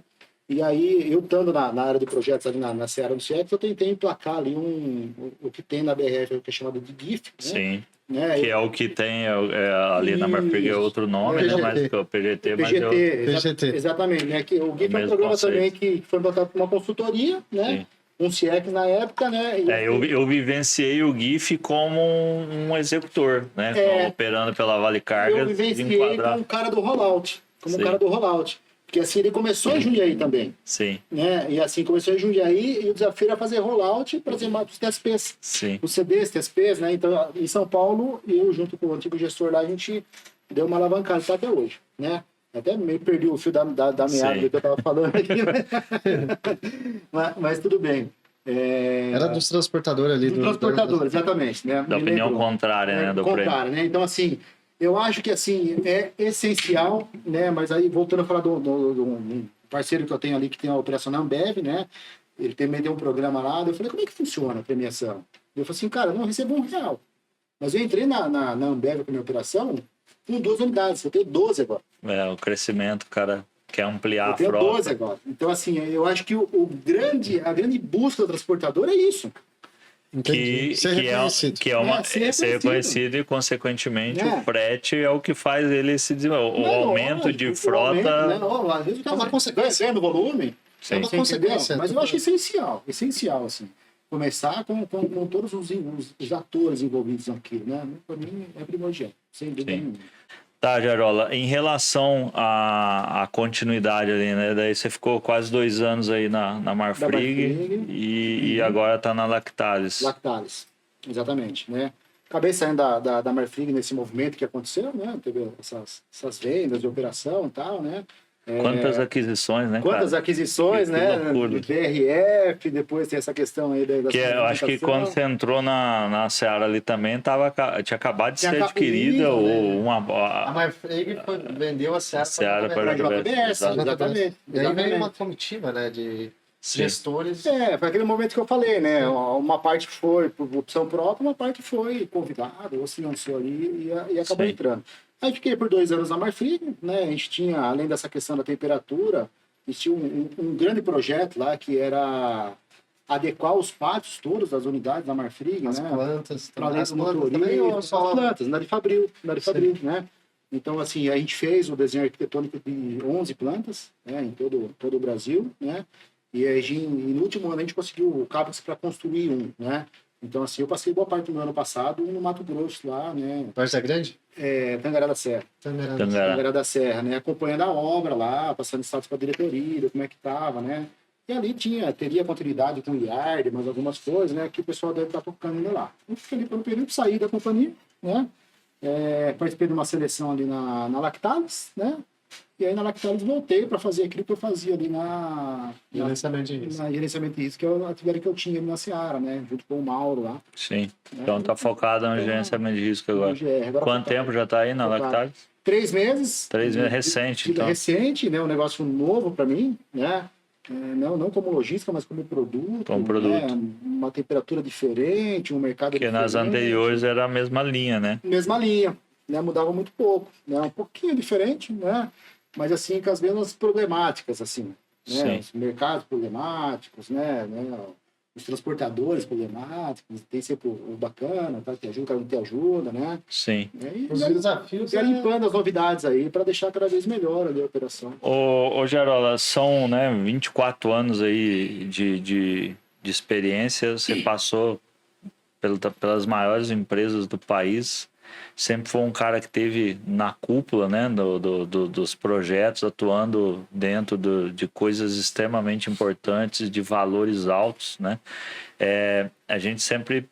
E aí, eu estando na área de projetos ali na Seara do CIEX, eu tentei emplacar ali o que tem na BRF, que é chamado de GIF. Né? Sim. Né? Que é o que tem ali na Marfrig, é outro nome, né? Mas o PGT, PGT, exatamente. Né? Que o GIF é um programa conceito. Também que foi implantado por uma consultoria, né? Sim. Um CIEX na época, né? Eu vivenciei o GIF como um executor, né? Operando pela Vale Cargas. Eu vivenciei como um cara do rollout. Porque assim, ele começou em Jundiaí também. Sim. Né? E assim, começou em Jundiaí e o desafio era fazer rollout para os TSPs. Sim. Os CDs, TSPs, né? Então, em São Paulo, eu junto com o antigo gestor lá, a gente deu uma alavancada até hoje, né? Até meio perdi o fio da meada que eu estava falando aqui, mas tudo bem. Era dos transportadores ali. Dos transportadores, exatamente. Né? Da opinião contrária, né? Do contrária, né? Então, assim... Eu acho que, assim, é essencial, né? Mas aí, voltando a falar do parceiro que eu tenho ali, que tem a operação na Ambev, né? Ele também tem um programa lá. Eu falei, como é que funciona a premiação? Eu falei assim, cara, eu não recebo R$1. Mas eu entrei na Ambev com a minha operação com 2 unidades. Eu tenho 12 agora. O crescimento, cara, quer ampliar a frota. Eu tenho 12 agora. Então, assim, eu acho que a grande busca do transportador é isso. Ser reconhecido e, consequentemente, o frete é o que faz ele se desenvolver. O aumento de frota. Às vezes é uma consequência do volume. É uma consequência. Mas eu acho essencial, assim. Começar com todos os atores envolvidos aqui, né? Para mim é primordial, sem dúvida nenhuma. Tá, Jarola, em relação à continuidade ali, né? Daí você ficou quase 2 anos aí na Marfrig e agora tá na Lactalis. Lactalis, exatamente, né? Acabei saindo da Marfrig nesse movimento que aconteceu, né? Teve essas vendas de operação e tal, né? Quantas aquisições, né, cara? Quantas aquisições, né? De BRF, depois tem essa questão aí da eu acho que quando você entrou na Seara ali também, tinha acabado de ser adquirida A Marfrig vendeu a Seara para a JBS, exatamente. E aí veio uma comitiva, né, de gestores. Foi aquele momento que eu falei, né? Uma parte foi por opção própria, uma parte foi convidado, ou se lançou ali e acabou entrando. Aí fiquei por 2 anos na Marfrig, né? A gente tinha, além dessa questão da temperatura, a gente tinha um grande projeto lá que era adequar os pátios todos das unidades da Marfrig, as plantas, para além do motorista, as plantas, na de Fabril, né? Então, assim, a gente fez o desenho arquitetônico de 11 plantas, né? Em todo o Brasil, né? E no último ano a gente conseguiu o CAPEX para construir né? Então, assim, eu passei boa parte do ano passado no Mato Grosso lá, né? Várzea Grande? Tangará da Serra. Tangará da Serra, né? Acompanhando a obra lá, passando status para a diretoria, como é que tava, né? E ali teria continuidade com o IARD, mais algumas coisas, né? Que o pessoal deve estar tocando ainda lá. Eu fiquei ali pelo período, saí da companhia, né? Participei de uma seleção ali na Lactalis, né? E aí na Lactalis voltei para fazer aquilo que eu fazia ali na Gerenciamento de risco. na gerenciamento de risco, que é a atividade que eu tinha ali na Seara, né? Junto com o Mauro lá. Sim. Então tá focado no gerenciamento de risco agora. Agora Quanto tempo já tá aí na Lactalis? 3 meses. 3 meses, recente, então. Recente, né? Um negócio novo para mim, né? Não como logística, mas como produto. Como produto. Né? Uma temperatura diferente, um mercado Porque diferente. nas anteriores era a mesma linha, né? Mesma linha, né? Mudava muito pouco, né? Um pouquinho diferente, né? Mas assim, com as mesmas problemáticas, assim, né? Os mercados problemáticos, né? Os transportadores problemáticos, tem sempre o bacana, tá? Que ajuda, o cara não te ajuda, né? Sim. Os desafios... Limpando as novidades aí para deixar cada vez melhor ali a operação. Ô Jarola, são 24 anos aí de experiência, você passou pelas maiores empresas do país, sempre foi um cara que teve na cúpula, né, dos projetos, atuando dentro de coisas extremamente importantes, de valores altos, né? A gente sempre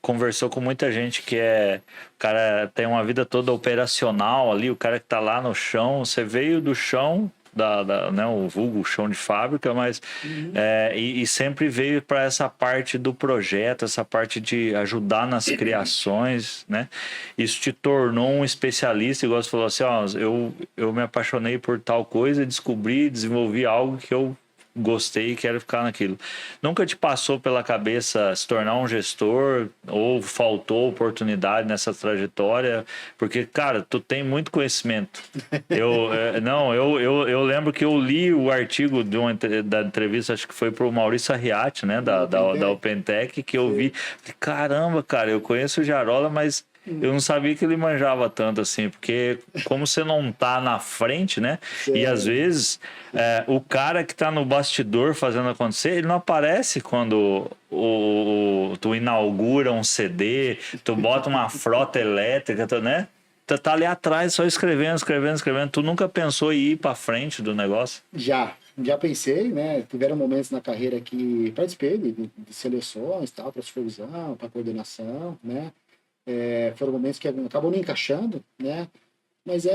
conversou com muita gente que o cara tem uma vida toda operacional ali, o cara que tá lá no chão, você veio do chão, né, o vulgo chão de fábrica, mas e sempre veio para essa parte do projeto, essa parte de ajudar nas criações, né? Isso te tornou um especialista, igual você falou assim, ó, eu me apaixonei por tal coisa, descobri, desenvolvi algo que eu gostei e quero ficar naquilo. Nunca te passou pela cabeça se tornar um gestor ou faltou oportunidade nessa trajetória? Porque, cara, tu tem muito conhecimento. Eu lembro que eu li o artigo da entrevista, acho que foi pro Maurício Arriatti, né, da OpenTech, que eu vi. Caramba, cara, eu conheço o Jarola, mas eu não sabia que ele manjava tanto assim, porque como você não tá na frente, né? Sim. E às vezes o cara que tá no bastidor fazendo acontecer, ele não aparece quando tu inaugura um CD, tu bota uma frota elétrica, né? Tu tá ali atrás só escrevendo. Tu nunca pensou em ir para frente do negócio? Já pensei, né? Tiveram momentos na carreira que participei de seleções, tal, para supervisão, para coordenação, né? Foram momentos que acabam não encaixando, né? Mas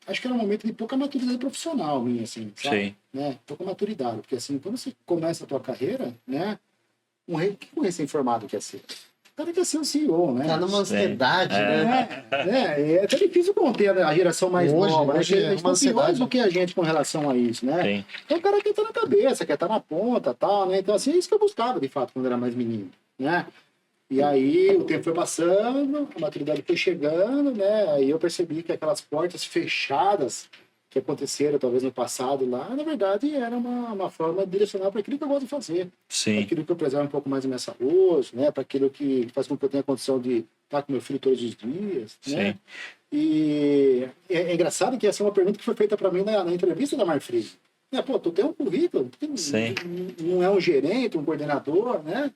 acho que era um momento de pouca maturidade profissional minha, assim, sabe? Sim. Né? Pouca maturidade, porque assim, quando você começa a tua carreira, né? O que um recém-formado quer ser? O cara quer ser o CEO, né? Tá numa ansiedade, né? É até difícil conter a geração mais nova, né? Hoje Eles estão piores do que a gente com relação a isso, né? Sim. Então o cara quer estar na cabeça, quer estar na ponta, tal, né? Então assim, é isso que eu buscava, de fato, quando era mais menino, né? E aí o tempo foi passando, a maturidade foi chegando, né? Aí eu percebi que aquelas portas fechadas que aconteceram talvez no passado lá, na verdade era uma forma de direcionar para aquilo que eu gosto de fazer. Sim. Para aquilo que eu preservo um pouco mais da minha saúde, né? Para aquilo que faz com que eu tenha condição de estar com meu filho todos os dias, né? Sim. E é engraçado que essa é uma pergunta que foi feita para mim na entrevista da Marfrig. Pô, tu tem um currículo, não é um gerente, um coordenador, né?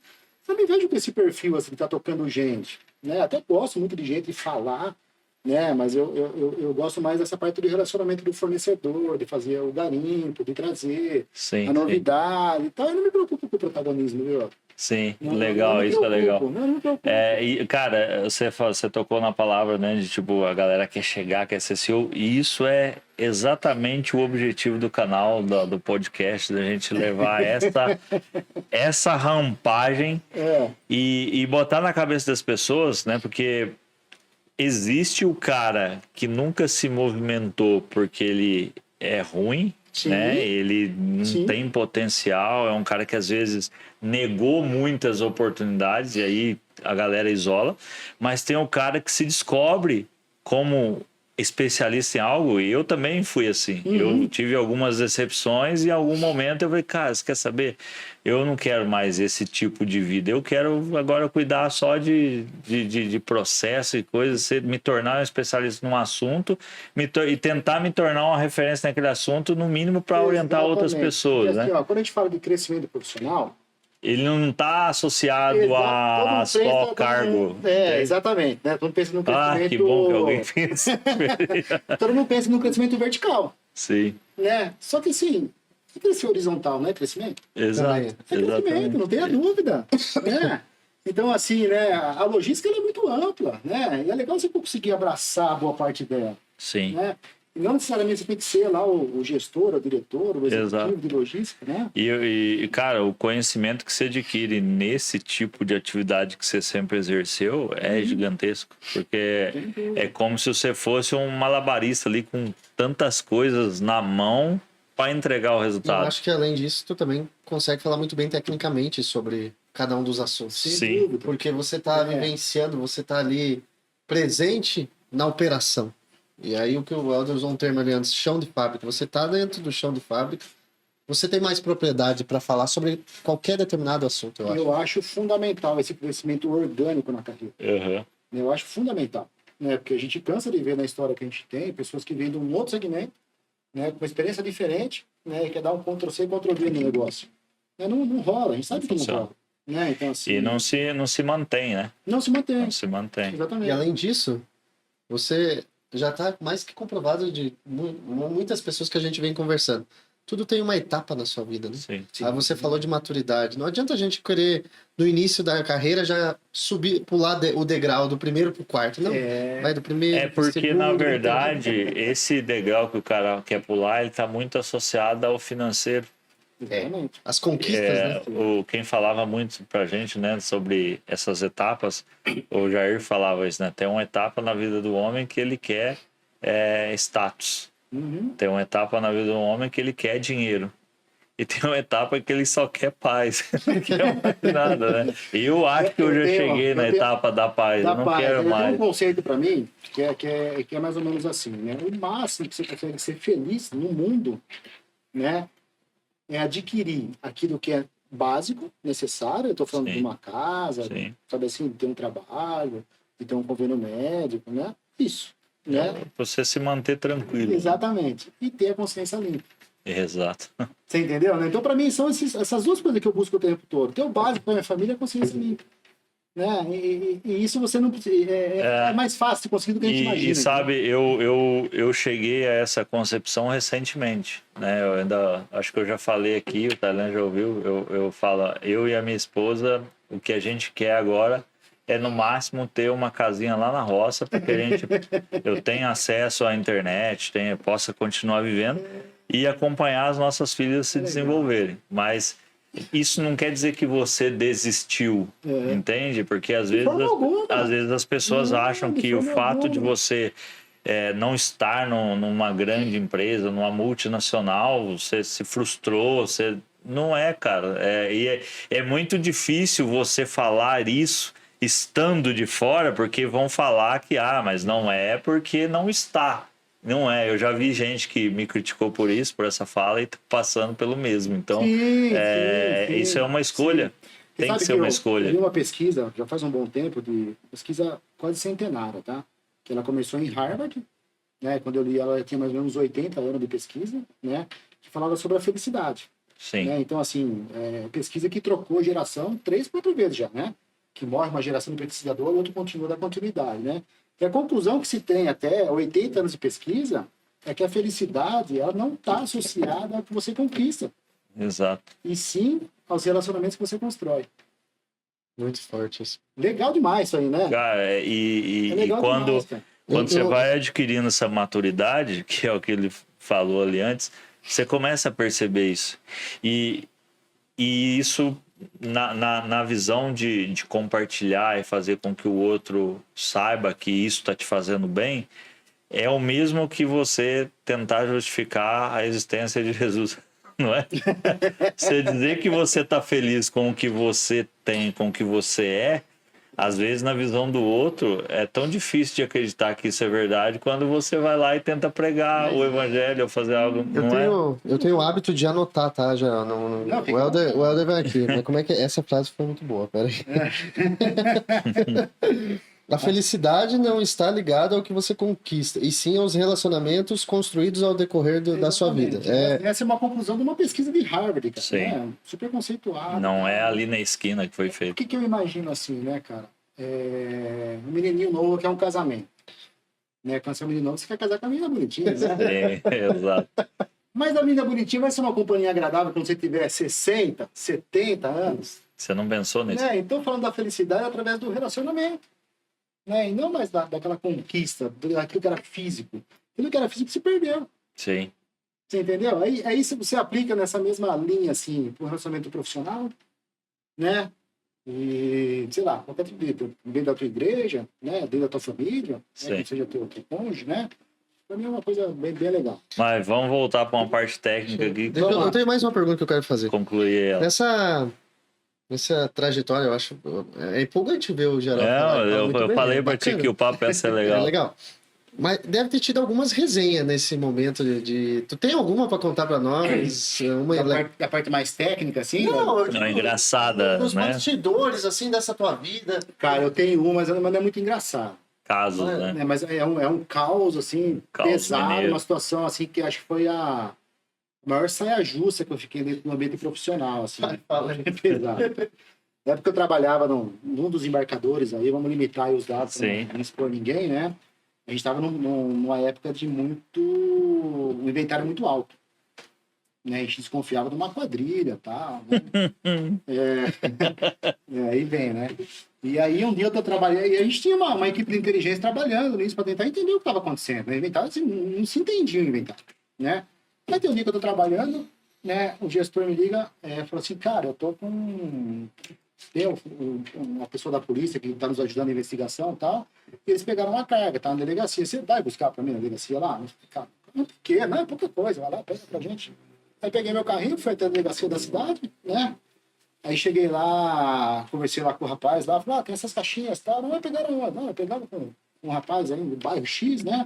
Eu me vejo com esse perfil, assim, de estar tocando gente, né? Até gosto muito de jeito de falar, né? Mas eu gosto mais dessa parte do relacionamento do fornecedor, de fazer o garimpo, de trazer a novidade e tal. Eu não me preocupo com o protagonismo, viu? Sim, legal, isso é legal. E, cara, você tocou na palavra, né, de tipo, a galera quer chegar, quer ser CEO, e isso é exatamente o objetivo do canal, do podcast, da gente levar essa rampagem e botar na cabeça das pessoas, né, porque existe o cara que nunca se movimentou porque ele é ruim, né? Ele não tem potencial, é um cara que às vezes negou muitas oportunidades e aí a galera isola, mas tem o cara que se descobre como especialista em algo, e eu também fui assim. Eu tive algumas decepções e em algum momento eu falei, cara, você quer saber? Eu não quero mais esse tipo de vida, eu quero agora cuidar só de processo e coisas, me tornar um especialista num assunto e tentar me tornar uma referência naquele assunto, no mínimo para orientar outras pessoas. Porque, né? Quando a gente fala de crescimento profissional, ele não está associado a só cargo. Exatamente. Né? Todo mundo pensa no crescimento... que bom que alguém pensa. Todo mundo pensa no crescimento vertical. Sim. Né? Só que assim, crescer horizontal não é crescimento? Exato. É crescimento, não tenha dúvida. Né? Então, assim, né, a logística ela é muito ampla. Né? E é legal você conseguir abraçar boa parte dela. Sim. Né? E não necessariamente você tem que ser lá o gestor, o diretor, o executivo Exato. de logística, né? Cara, o conhecimento que você adquire nesse tipo de atividade que você sempre exerceu é gigantesco. Porque é como se você fosse um malabarista ali com tantas coisas na mão para entregar o Eu resultado. acho que além disso, tu também consegue falar muito bem tecnicamente sobre cada um dos assuntos. Sim. dúvida. Porque você está vivenciando, você está ali presente na operação. E aí o que o Helder usou um termo ali antes, chão de fábrica. Você está dentro do chão de fábrica, você tem mais propriedade para falar sobre qualquer determinado assunto, eu acho. Eu acho fundamental esse crescimento orgânico na carreira. Uhum. Eu acho fundamental, né? Porque a gente cansa de ver na história que a gente tem pessoas que vêm de um outro segmento, né? Com uma experiência diferente, né? E quer dar um Ctrl-C e Ctrl-V no negócio. Né? Não rola, a gente sabe que não rola. Né? Então, assim, E não se mantém, né? não se mantém. Não se mantém. Exatamente. E além disso, você já está mais que comprovado de muitas pessoas que a gente vem conversando. Tudo tem uma etapa na sua vida, né? Sim. Aí você falou de maturidade. Não adianta a gente querer, no início da carreira, já subir, pular o degrau do primeiro pro quarto. Não, vai do primeiro É pro porque, segundo, na verdade, esse degrau que o cara quer pular, ele está muito associado ao financeiro. Exatamente. as conquistas, né? Quem falava muito pra gente, né, sobre essas etapas, o Jair falava isso, né? Tem uma etapa na vida do homem que ele quer status. Uhum. Tem uma etapa na vida do homem que ele quer dinheiro. E tem uma etapa que ele só quer paz. Não quer mais nada, né? E eu acho que eu já cheguei na etapa da paz. Eu não quero Tem mais. um conceito para mim que é mais ou menos assim, né? O máximo que você consegue ser feliz no mundo, né? É adquirir aquilo que é básico, necessário. Eu estou falando Sim. de uma casa, Sim. sabe assim, de ter um trabalho, de ter um convênio médico, né? Isso, né? Você se manter tranquilo. Exatamente. E ter a consciência limpa. Exato. Você entendeu, né? Então, para mim, são essas duas coisas que eu busco o tempo todo. Ter o básico para minha família é a consciência limpa. Né? E isso você não precisa. É mais fácil de conseguir do que a gente imagina. E sabe, eu cheguei a essa concepção recentemente, né? Eu ainda acho que eu já falei aqui, o Thailand já ouviu. Eu falo, eu e a minha esposa, o que a gente quer agora é no máximo ter uma casinha lá na roça, porque eu tenho acesso à internet, possa continuar vivendo e acompanhar as nossas filhas se desenvolverem. Mas isso não quer dizer que você desistiu, entende? Porque às vezes as pessoas acham que o fato de você não estar numa grande empresa, numa multinacional, você se frustrou, não é, cara. É muito difícil você falar isso estando de fora, porque vão falar que, mas não é porque não está. Não é, eu já vi gente que me criticou por isso, por essa fala, e tá passando pelo mesmo. Então, sim. Isso é uma escolha. Sim. Tem que ser uma escolha. Eu vi uma pesquisa, já faz um bom tempo, de pesquisa quase centenária, tá? Que ela começou em Harvard, né? Quando eu li ela tinha mais ou menos 80 anos de pesquisa, né? Que falava sobre a felicidade. Sim. Né? Então, assim, pesquisa que trocou geração 3, 4 vezes já, né? Que morre uma geração de pesquisador, o outro continua da continuidade, né? E a conclusão que se tem até 80 anos de pesquisa é que a felicidade ela não está associada ao que você conquista. Exato. E sim aos relacionamentos que você constrói. Muito forte isso. Legal demais isso aí, né? Cara, e quando você vai adquirindo essa maturidade, que é o que ele falou ali antes, você começa a perceber isso. E isso... Na visão de compartilhar e fazer com que o outro saiba que isso está te fazendo bem, é o mesmo que você tentar justificar a existência de Jesus, não é? Você dizer que você está feliz com o que você tem, com o que você às vezes na visão do outro é tão difícil de acreditar que isso é verdade quando você vai lá e tenta pregar o evangelho ou fazer algo. Eu tenho o hábito de anotar, tá? Já, o Helder vai aqui. Mas como é que essa frase foi muito boa? Peraí. A felicidade não está ligada ao que você conquista, e sim aos relacionamentos construídos ao decorrer da sua vida. Essa é uma conclusão de uma pesquisa de Harvard, cara. Sim. Né? Super conceituada. Não é ali na esquina que foi feito. O que eu imagino assim, né, cara? Um menininho novo que é um casamento. Né? Quando você é um menino novo, você quer casar com a menina bonitinha, né? Exato. Mas a menina bonitinha vai ser uma companhia agradável quando você tiver 60, 70 anos. Você não pensou nisso? Né? Então, falando da felicidade através do relacionamento. Né? E não mais daquela conquista, daquilo que era físico. aquilo que era físico se perdeu. Sim. Você entendeu? Aí se você aplica nessa mesma linha, assim, pro relacionamento profissional, né? E, sei lá, qualquer tipo dentro da tua igreja, né? Dentro da tua família, né? Que seja teu cônjuge, né? Pra mim é uma coisa bem legal. Mas vamos voltar para uma parte técnica aqui. Eu tenho mais uma pergunta que eu quero fazer. Concluir ela. Nessa trajetória, eu acho. É empolgante ver o Geraldo falar. Eu falei pra ti que o papo ia ser legal. É legal. Mas deve ter tido algumas resenhas nesse momento Tu tem alguma para contar para nós? Da parte mais técnica, assim? Não, engraçada, os né? bastidores, assim, dessa tua vida. Cara, eu tenho uma, mas não é muito engraçado. Casos, né? Mas é um caos, assim, pesado, maneiro. uma situação, assim, que acho que foi a maior saia justa que eu fiquei dentro do ambiente profissional, assim. É pesado. Na época que eu trabalhava num dos embarcadores, aí vamos limitar aí os dados para não expor ninguém, né? A gente estava numa época de um inventário muito alto. Né? A gente desconfiava de uma quadrilha e tal. Né? Aí vem, né? E aí um dia eu trabalhei, e a gente tinha uma equipe de inteligência trabalhando nisso para tentar entender o que estava acontecendo. O inventário, assim, não se entendia o inventário, né? Aí tem um dia que eu tô trabalhando, né? O gestor me liga e falou assim, cara, eu tô com... Tem uma pessoa da polícia que está nos ajudando na investigação e tal, e eles pegaram uma carga, tá na delegacia. Você vai buscar para mim na delegacia lá? Cara, não, por quê? Não, é pouca coisa, vai lá, pega pra gente. Aí peguei meu carrinho, fui até a delegacia da cidade, né? Aí cheguei lá, conversei lá com o rapaz lá, falei, tem essas caixinhas e tal. Não, eu pegaram com um rapaz aí do bairro X, né?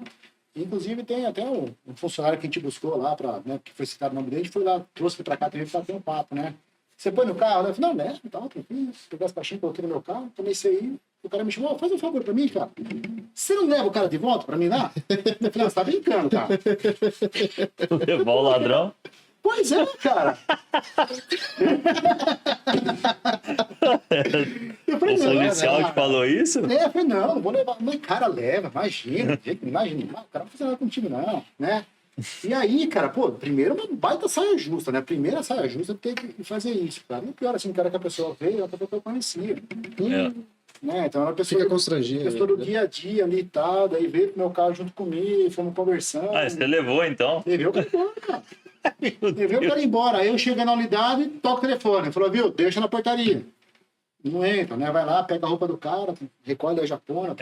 Inclusive tem até um funcionário que a gente buscou lá, né, que foi citado no nome dele, foi lá, trouxe para cá também para ter um papo, né? Você põe no carro? Eu falei, não, leva, tá, tranquilo. Peguei as caixinhas, coloquei no meu carro, comecei a ir. O cara me chamou, faz um favor pra mim, cara. Você não leva o cara de volta pra mim lá? Eu falei, você tá brincando, cara. Levar o ladrão? Pois é, cara. Eu falei, o policial te falou isso? Eu falei, não vou levar. Mas, cara, leva, imagina. Imagina, o cara não vai fazer nada contigo, não, né? E aí, cara, primeiro uma baita saia justa, né? A primeira saia justa tem que fazer isso, cara. E o pior, assim, o cara que a pessoa veio, é uma pessoa que eu conhecia. Né? Então, uma pessoa, fica constrangida. Pessoa do dia a dia ali e tal, daí veio pro meu carro junto comigo, fomos conversando. Você levou, então? Levei o cara embora, cara. Levei o cara embora. Aí eu cheguei na unidade, toco o telefone. Falou, viu, deixa na portaria. Não entra, né? Vai lá, pega a roupa do cara, recolhe a japona,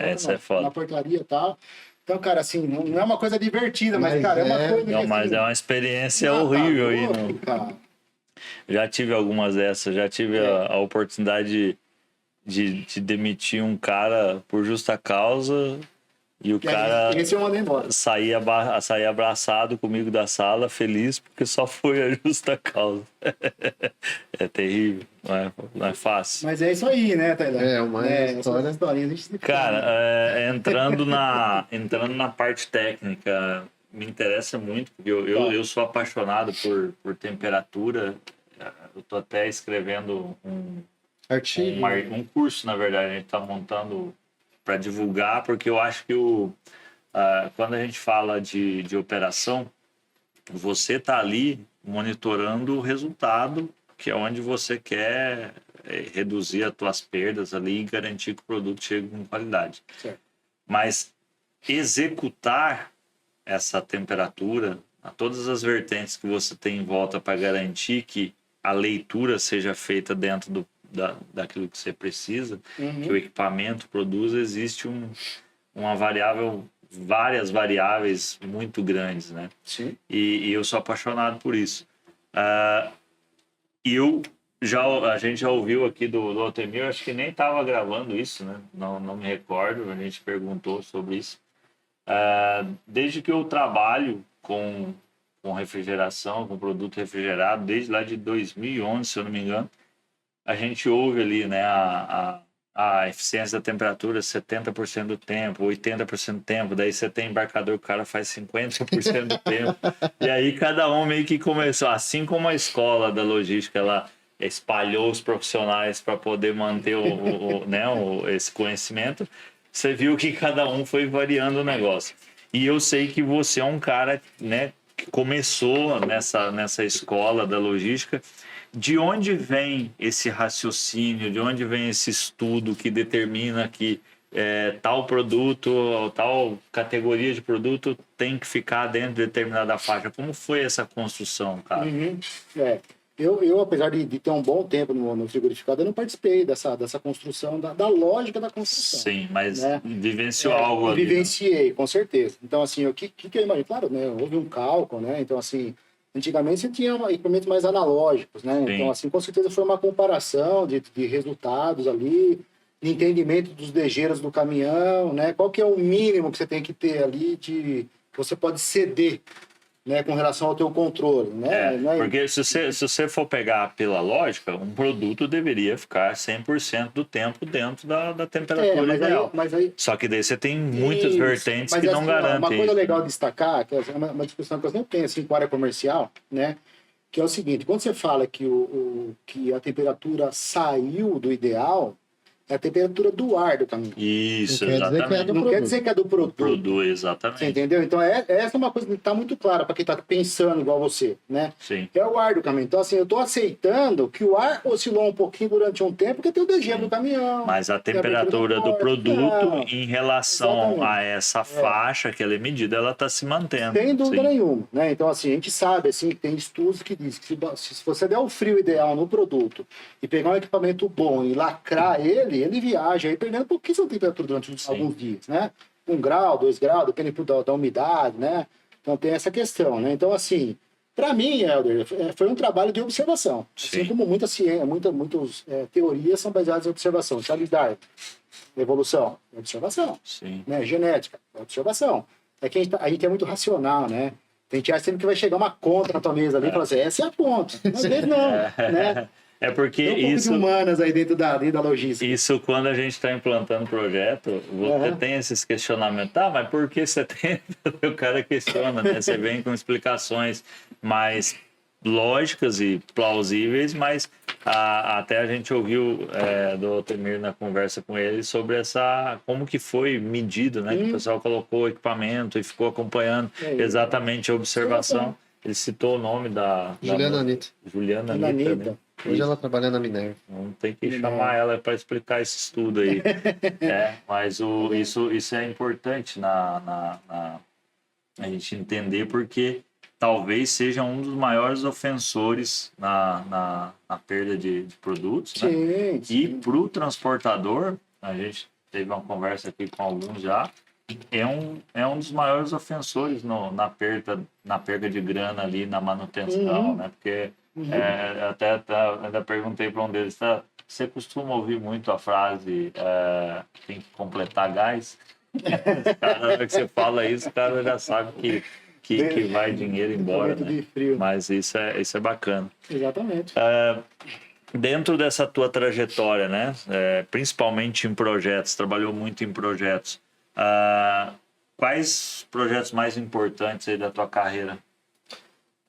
na portaria e tal. Então, cara, assim, não é uma coisa divertida, mas cara, é uma coisa... Não, mas assim, é uma experiência horrível aí. Cara. Já tive algumas dessas, já tive a oportunidade de demitir um cara por justa causa e o cara saía abraçado comigo da sala, feliz, porque só foi a justa causa. É terrível, não é fácil. Mas é isso aí, né, Taylor? História. Cara, entrando na parte técnica, me interessa muito, porque eu sou apaixonado por temperatura. Eu tô até escrevendo um curso, na verdade, a gente está montando para divulgar, porque eu acho que quando a gente fala de operação, você está ali monitorando o resultado, que é onde você quer reduzir as tuas perdas ali e garantir que o produto chegue com qualidade. Certo. Mas executar essa temperatura, a todas as vertentes que você tem em volta para garantir que a leitura seja feita dentro daquilo que você precisa, que o equipamento produz, existe várias variáveis muito grandes, né? Sim. E eu sou apaixonado por isso. A gente já ouviu aqui do Altemir, acho que nem estava gravando isso, né? Não me recordo, a gente perguntou sobre isso. Desde que eu trabalho com refrigeração, com produto refrigerado, desde lá de 2011, se eu não me engano, a gente ouve ali, né, a eficiência da temperatura 70% do tempo, 80% do tempo, daí você tem embarcador que o cara faz 50% do tempo, e aí cada um meio que começou, assim como a escola da logística, ela espalhou os profissionais para poder manter esse conhecimento, você viu que cada um foi variando o negócio. E eu sei que você é um cara, né, que começou nessa escola da logística. De onde vem esse raciocínio, de onde vem esse estudo que determina que tal produto, ou tal categoria de produto tem que ficar dentro de determinada faixa. Como foi essa construção, cara? Uhum. Eu, apesar de ter um bom tempo no frigorificado, eu não participei dessa construção, da lógica da construção. Sim, mas né? vivenciou algo ali. Vivenciei, com certeza. Então, assim, o que eu imagino? Claro, né? Houve um cálculo, né? Então, assim, antigamente você tinha equipamentos mais analógicos, né? Sim. Então, assim, com certeza foi uma comparação de resultados ali, de entendimento dos degeiros do caminhão, né? Qual que é o mínimo que você tem que ter ali que você pode ceder, né, com relação ao teu controle, né? Porque se você for pegar pela lógica, um produto deveria ficar 100% do tempo dentro da temperatura ideal. Mas aí, só que daí você tem muitas vertentes que não garantem uma coisa isso. legal de destacar, que é uma discussão que eu sempre tenho assim, com a área comercial, né? Que é o seguinte, quando você fala que a temperatura saiu do ideal, é a temperatura do ar do caminhão. Isso, Não quer dizer que é exatamente. do Não quer dizer que é do produto. Exatamente. Você entendeu? Então, essa é uma coisa que está muito clara para quem está pensando igual você, né? Sim. É o ar do caminhão. Então, assim, eu estou aceitando que o ar oscilou um pouquinho durante um tempo, porque tem o degelo do caminhão. Mas a temperatura do produto em relação a essa faixa que ela é medida, ela está se mantendo. Sem dúvida nenhuma, né? Então, assim, a gente sabe, assim, que tem estudos que dizem que se você der o frio ideal no produto e pegar um equipamento bom e lacrar ele viaja aí perdendo pouquíssima temperatura durante alguns dias, né? 1 grau, 2 graus, depende da umidade, né? Então tem essa questão, né? Então, assim, para mim, Helder, foi um trabalho de observação. Assim como muitas teorias são baseadas em observação. Charles Darwin, evolução, observação. Sim. Né? Genética, observação. É que a gente é muito racional, né? A gente acha sempre que vai chegar uma conta na tua mesa ali e falar assim, essa é a conta. Às vezes não, né? É porque tem um pouco isso... de humanas aí dentro da logística. Isso, quando a gente está implantando projeto, você tem esses questionamentos. Tá, mas por que você tem? O cara questiona, né? Você vem com explicações mais lógicas e plausíveis, mas até a gente ouviu do Altemir na conversa com ele sobre como que foi medido, né? Que o pessoal colocou o equipamento e ficou acompanhando exatamente a observação. Ele citou o nome da Juliana Anitta. Juliana Anitta. Né? Hoje ela trabalha na Minerva. Não tem que chamar ela para explicar esse estudo aí. Mas isso é importante a gente entender, porque talvez seja um dos maiores ofensores na perda de produtos. Sim, né? sim. E para o transportador, a gente teve uma conversa aqui com alguns já, é um dos maiores ofensores na perda de grana ali, na manutenção, né? Porque ainda perguntei para um deles, você costuma ouvir muito a frase tem que completar gás? Na hora que você fala isso, o cara já sabe que vai dinheiro embora, né? Mas isso é bacana. Exatamente. Dentro dessa tua trajetória, né? Principalmente em projetos, trabalhou muito em projetos. Quais projetos mais importantes aí da tua carreira?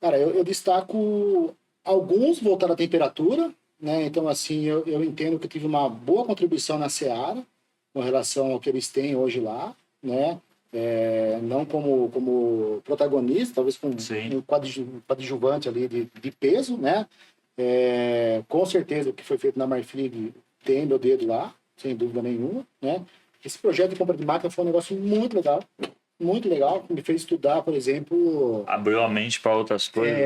Cara, eu destaco alguns voltados à temperatura, né? Então, assim, eu entendo que eu tive uma boa contribuição na Seara com relação ao que eles têm hoje lá, né? Não como protagonista, talvez com um coadjuvante ali de peso, né? Com certeza o que foi feito na Marfrig tem meu dedo lá, sem dúvida nenhuma, né? Esse projeto de compra de máquina foi um negócio muito legal, que me fez estudar, por exemplo... Abriu a mente para outras coisas?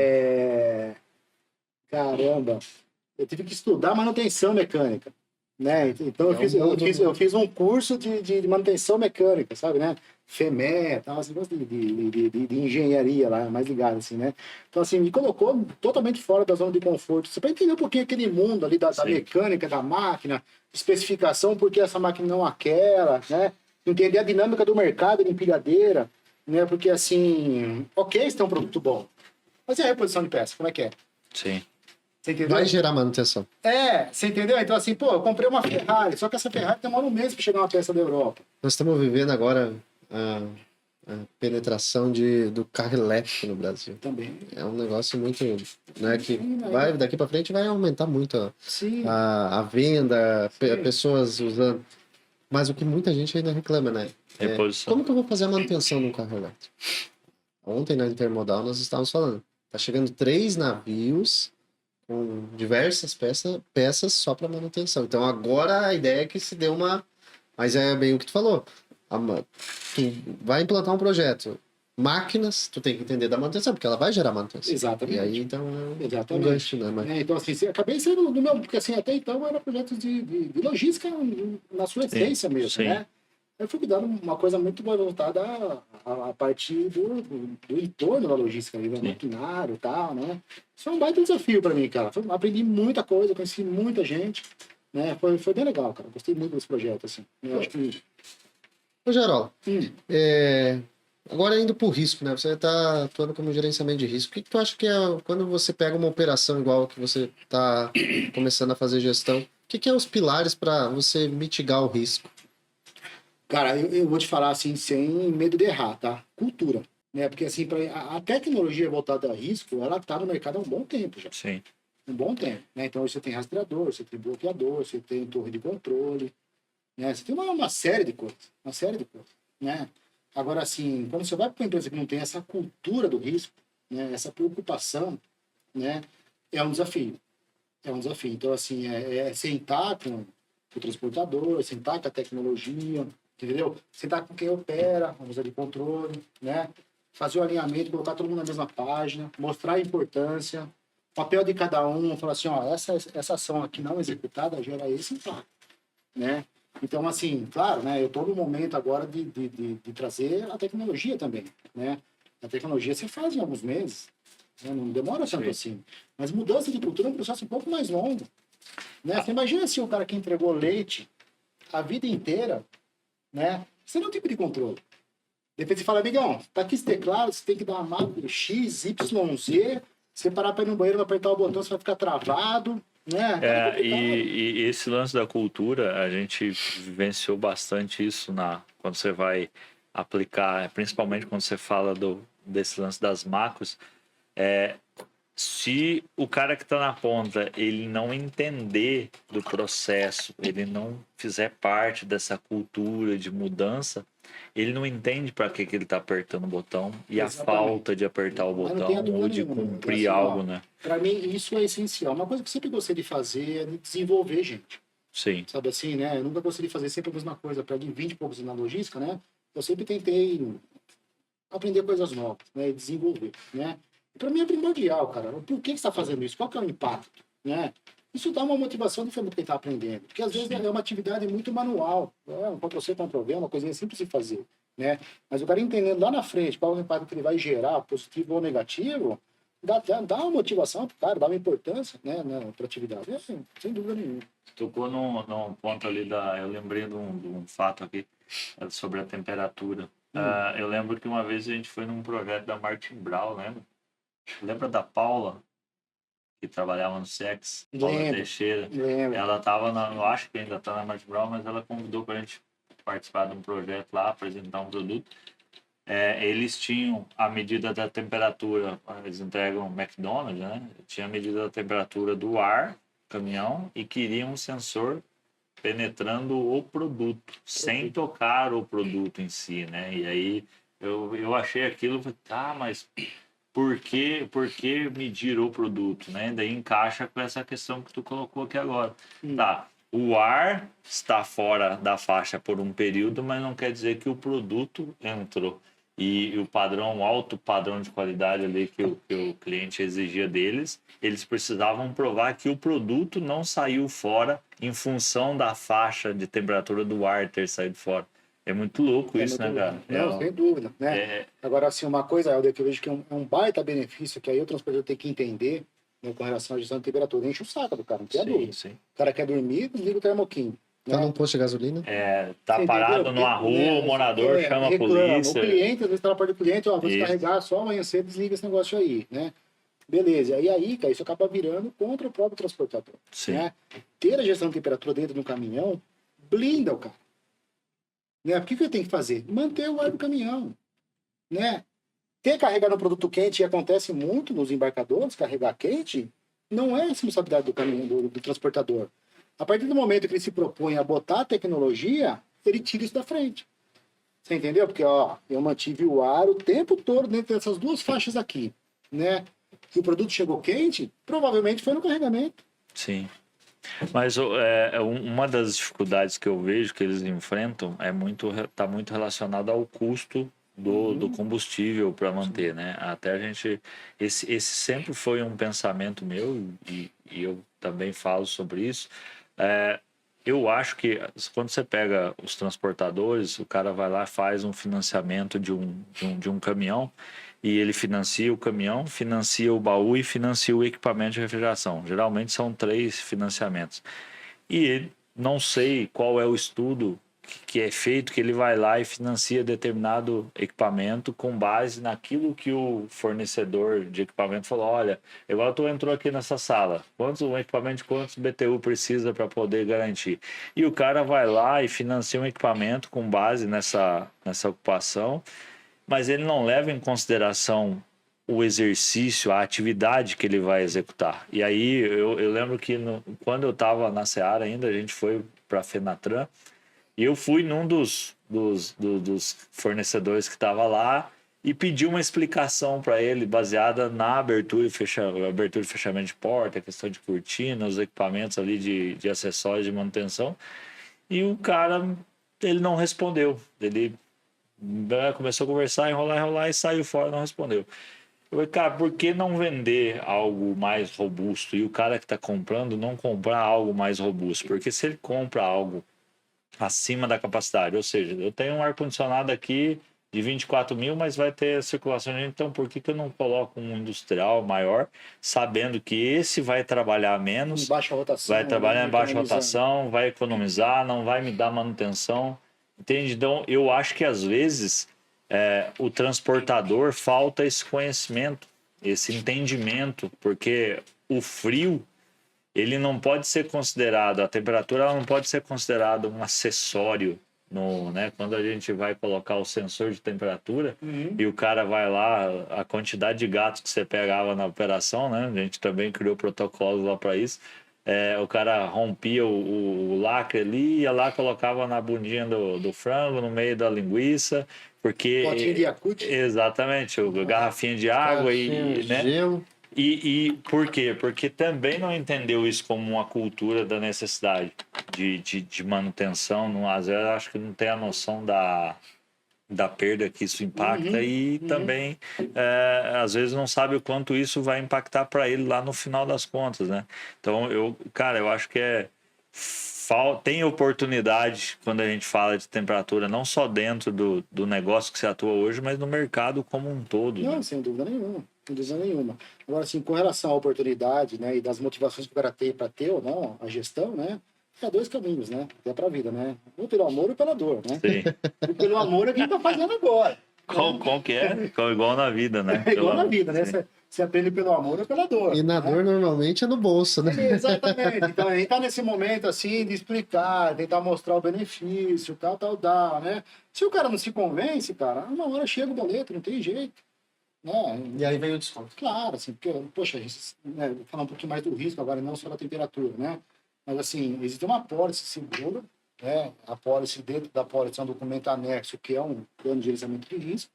Caramba, eu tive que estudar manutenção mecânica, né? Então eu fiz um curso de manutenção mecânica, sabe, né? FEME, tal, esse negócio de engenharia lá, mais ligado, assim, né? Então, assim, me colocou totalmente fora da zona de conforto. Você pode entender um pouquinho aquele mundo ali da mecânica da máquina, especificação, porque essa máquina não aquela, né? Entender a dinâmica do mercado de empilhadeira, né? Porque, assim, ok, você tem um produto bom, mas e a reposição de peça, como é que é? Sim. Você entendeu? Vai gerar manutenção. Você entendeu? Então, assim, eu comprei uma Ferrari, só que essa Ferrari demora um mês para chegar uma peça da Europa. Nós estamos vivendo agora a penetração do carro elétrico no Brasil. Também. É um negócio muito... Né, que daqui para frente vai aumentar muito a venda, pessoas usando. Mas o que muita gente ainda reclama, né? Como que eu vou fazer a manutenção de um carro elétrico? Ontem na Intermodal nós estávamos falando. Tá chegando 3 navios com diversas peças só para manutenção. Então agora a ideia é que se dê uma... Mas é bem o que tu falou. Tu vai implantar um projeto. máquinas, tu tem que entender da manutenção, porque ela vai gerar manutenção. Exatamente. E aí, então, é um Exatamente. gancho, né? Mas... Então, assim, acabei sendo do meu... Porque, assim, até então era projetos de logística na sua essência mesmo, sim. né? Eu fui cuidando uma coisa muito voltada a partir do entorno da logística, do maquinário e tal, né? Isso é um baita desafio para mim, cara. Aprendi muita coisa, conheci muita gente, né? Foi bem legal, cara. Gostei muito desse projeto, assim. Eu acho que... Ô, Gerola, agora indo para o risco, né? Você está atuando como gerenciamento de risco. O que tu acha que é quando você pega uma operação igual que você está começando a fazer gestão? O que é os pilares para você mitigar o risco? Cara, eu vou te falar assim, sem medo de errar, tá? Cultura, né? Porque assim, a tecnologia voltada a risco, ela tá no mercado há um bom tempo já. Sim. Um bom tempo, né? Então você tem rastreador, você tem bloqueador, você tem torre de controle, né? Você tem uma série de coisas, né? Agora, assim, quando você vai para uma empresa que não tem essa cultura do risco, né? Essa preocupação, né? É um desafio. Então, assim, é sentar com o transportador, sentar com a tecnologia, entendeu? Sentar com quem opera, a mesa de controle, né? Fazer o alinhamento, colocar todo mundo na mesma página, mostrar a importância, o papel de cada um, falar assim, ó, essa ação aqui não executada gera esse impacto, né? Então, assim, claro, né? Eu estou no momento agora de trazer a tecnologia também, né? A tecnologia se faz em alguns meses, né? Não demora tanto assim. Mas mudança de cultura é um processo um pouco mais longo, né? Você imagina assim, o cara que entregou leite a vida inteira, né? Você não tem tipo de controle. Depois você fala, amigão, tá aqui esse teclado, você tem que dar uma macro X, Y, Z, você parar para ir no banheiro, apertar o botão, você vai ficar travado, né? E esse lance da cultura, a gente vivenciou bastante isso quando você vai aplicar, principalmente quando você fala desse lance das macros. Se o cara que está na ponta, ele não entender do processo, ele não fizer parte dessa cultura de mudança, ele não entende para que ele está apertando o botão e a falta de apertar o botão ou de cumprir algo, né? Para mim, isso é essencial. Uma coisa que eu sempre gostei de fazer é de desenvolver gente. Sim. Sabe assim, né? Eu nunca gostei de fazer sempre a mesma coisa. Para 20 e poucos na logística, né? Eu sempre tentei aprender coisas novas, né? E desenvolver, né? Para mim é primordial, cara. Por que você está fazendo isso? Qual que é o impacto, né? Isso dá uma motivação diferente do que está aprendendo. Porque às vezes é uma atividade muito manual. Um Ctrl-C, Ctrl-V, uma coisinha simples de fazer, né? Mas o cara entendendo lá na frente qual é o impacto que ele vai gerar, positivo ou negativo, dá uma motivação para o cara, dá uma importância, né, para a atividade. Assim, sem dúvida nenhuma. Tocou num ponto ali eu lembrei de um fato aqui sobre a temperatura. Eu lembro que uma vez a gente foi num projeto da Martin Brown, lembra? Lembra da Paula, que trabalhava no SEX? Paula Teixeira. Ela estava, eu acho que ainda está na Martin Brown, mas ela convidou para a gente participar de um projeto lá, apresentar um produto. Eles tinham a medida da temperatura, eles entregam McDonald's, né? Tinha a medida da temperatura do ar, caminhão, e queriam um sensor penetrando o produto, sem tocar o produto em si, né? E aí eu achei aquilo, mas por que medir o produto, né? Daí encaixa com essa questão que tu colocou aqui agora. Tá, o ar está fora da faixa por um período, mas não quer dizer que o produto entrou. E o padrão, alto padrão de qualidade ali que o cliente exigia deles, eles precisavam provar que o produto não saiu fora em função da faixa de temperatura do ar ter saído fora. É muito louco isso, né, cara? Não, sem dúvida, né? Agora, assim, uma coisa, Helder, que eu vejo que é um baita benefício, que aí o transportador tem que entender, né, com relação à gestão de temperatura. Enche o saco do cara, não tem dúvida. Sim. O cara quer dormir, desliga o termoquinho. Tá num posto de gasolina? Tá parado numa rua, o morador chama a polícia. O cliente, às vezes tá na porta do cliente, vou descarregar só amanhã cedo, desliga esse negócio aí, né? Beleza, e aí, cara, isso acaba virando contra o próprio transportador. Sim. Né? Ter a gestão de temperatura dentro do caminhão blinda o cara. Né? O que ele tem que fazer? Manter o ar do caminhão. Né? Ter carregar no produto quente, e acontece muito nos embarcadores, carregar quente, não é responsabilidade do caminhão, do transportador. A partir do momento que ele se propõe a botar a tecnologia, ele tira isso da frente. Você entendeu? Porque, eu mantive o ar o tempo todo dentro dessas duas faixas aqui, né? E o produto chegou quente, provavelmente foi no carregamento. Sim. Mas uma das dificuldades que eu vejo que eles enfrentam tá muito relacionada ao custo do combustível para manter, né? Até a gente... Esse sempre foi um pensamento meu e eu também falo sobre isso. Eu acho que quando você pega os transportadores, o cara vai lá, faz um financiamento de um caminhão e ele financia o caminhão, financia o baú e financia o equipamento de refrigeração. Geralmente são 3 financiamentos. E não sei qual é o estudo que é feito, que ele vai lá e financia determinado equipamento com base naquilo que o fornecedor de equipamento falou. Olha, igual tu entrou aqui nessa sala, um equipamento de quantos BTU precisa para poder garantir? E o cara vai lá e financia um equipamento com base nessa ocupação, mas ele não leva em consideração o exercício, a atividade que ele vai executar. E aí eu lembro que quando eu estava na Seara ainda, a gente foi para a Fenatran, e eu fui num dos fornecedores que estava lá e pedi uma explicação para ele baseada na abertura e fechamento de porta, a questão de cortina, os equipamentos ali de acessórios de manutenção. E o cara, ele não respondeu. Ele começou a conversar, enrolar e saiu fora, não respondeu. Eu falei, cara, por que não vender algo mais robusto? E o cara que está comprando não comprar algo mais robusto? Porque se ele compra algo acima da capacidade, ou seja, eu tenho um ar-condicionado aqui de 24 mil, mas vai ter circulação, então por que eu não coloco um industrial maior, sabendo que esse vai trabalhar menos, em baixa rotação, vai trabalhar em baixa rotação, vai economizar, não vai me dar manutenção, entende? Então, eu acho que às vezes o transportador falta esse conhecimento, esse entendimento, porque o frio ele não pode ser considerado, a temperatura ela não pode ser considerada um acessório né? Quando a gente vai colocar o sensor de temperatura e o cara vai lá, a quantidade de gatos que você pegava na operação, né? A gente também criou protocolos lá para isso. O cara rompia o lacre ali, ia lá, colocava na bundinha do frango, no meio da linguiça, porque... Potinho de Yakult. Exatamente, garrafinha de água e né? Gelo. E por quê? Porque também não entendeu isso como uma cultura da necessidade de manutenção. Não, às vezes acho que não tem a noção da perda que isso impacta e também às vezes não sabe o quanto isso vai impactar para ele lá no final das contas, né? Então eu acho que tem oportunidade quando a gente fala de temperatura, não só dentro do negócio que você atua hoje, mas no mercado como um todo. Não, né? sem dúvida nenhuma. Sem dúvida nenhuma. Agora, assim, com relação à oportunidade, né, e das motivações que o cara tem para ter ou não a gestão, né, há 2 caminhos, né, até para a vida, né, um pelo amor e pela dor, né. Sim. E pelo amor é quem está fazendo agora. Qual que é? Igual na vida, né? É igual na vida, né, você aprende pelo amor ou pela dor. E na dor normalmente é no bolso, né? Exatamente. Então, a gente tá nesse momento, assim, de explicar, tentar mostrar o benefício, tal, né. Se o cara não se convence, cara, uma hora chega o boleto, não tem jeito. Né? E aí vem o desconto. Claro, assim, porque, poxa, né, vou falar um pouquinho mais do risco agora, não só da temperatura, né? Mas, assim, existe uma apólice segura, né? A apólice, dentro da apólice é um documento anexo, que é um plano de gerenciamento de risco,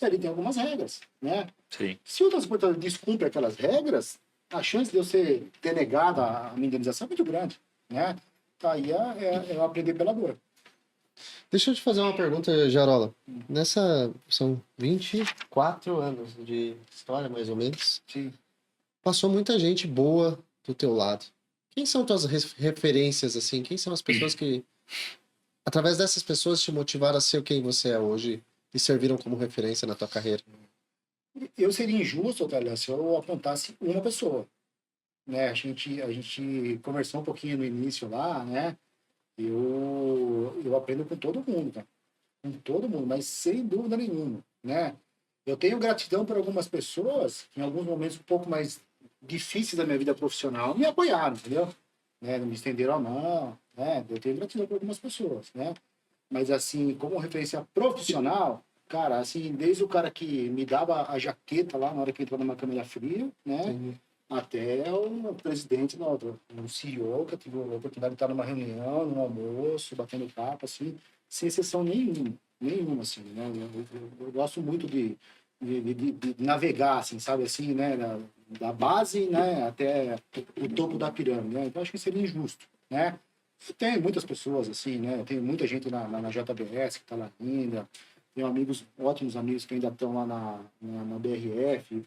e ali tem algumas regras, né? Sim. Se o transportador descumpre aquelas regras, a chance de eu ter negado a minha indenização é muito grande, né? Tá aí é aprender pela dor. Deixa eu te fazer uma pergunta, Jarola. São 24 anos de história, mais ou menos. Sim. Passou muita gente boa do teu lado. Quem são tuas referências, assim? Quem são as pessoas que, através dessas pessoas, te motivaram a ser quem você é hoje e serviram como referência na tua carreira? Eu seria injusto, Otávio, se eu apontasse uma pessoa, né? A gente conversou um pouquinho no início lá, né? Eu aprendo com todo mundo, tá? Com todo mundo, mas sem dúvida nenhuma, né? Eu tenho gratidão por algumas pessoas que, em alguns momentos um pouco mais difíceis da minha vida profissional, me apoiaram, entendeu? Né? Não me estenderam a mão, né? Eu tenho gratidão por algumas pessoas, né? Mas, assim, como referência profissional, cara, assim, desde o cara que me dava a jaqueta lá na hora que entrou numa câmera fria, né? Uhum. Até o presidente, o CEO, que eu tive a oportunidade de estar numa reunião, num almoço, batendo papo, assim, sem exceção nenhuma, assim, né? Eu gosto muito de navegar, assim, sabe, assim, né? Da base, né? Até o topo da pirâmide, né? Então, acho que seria injusto, né? Tem muitas pessoas, assim, né? Tem muita gente na JBS que está lá ainda, tenho amigos, ótimos amigos que ainda estão lá na BRF.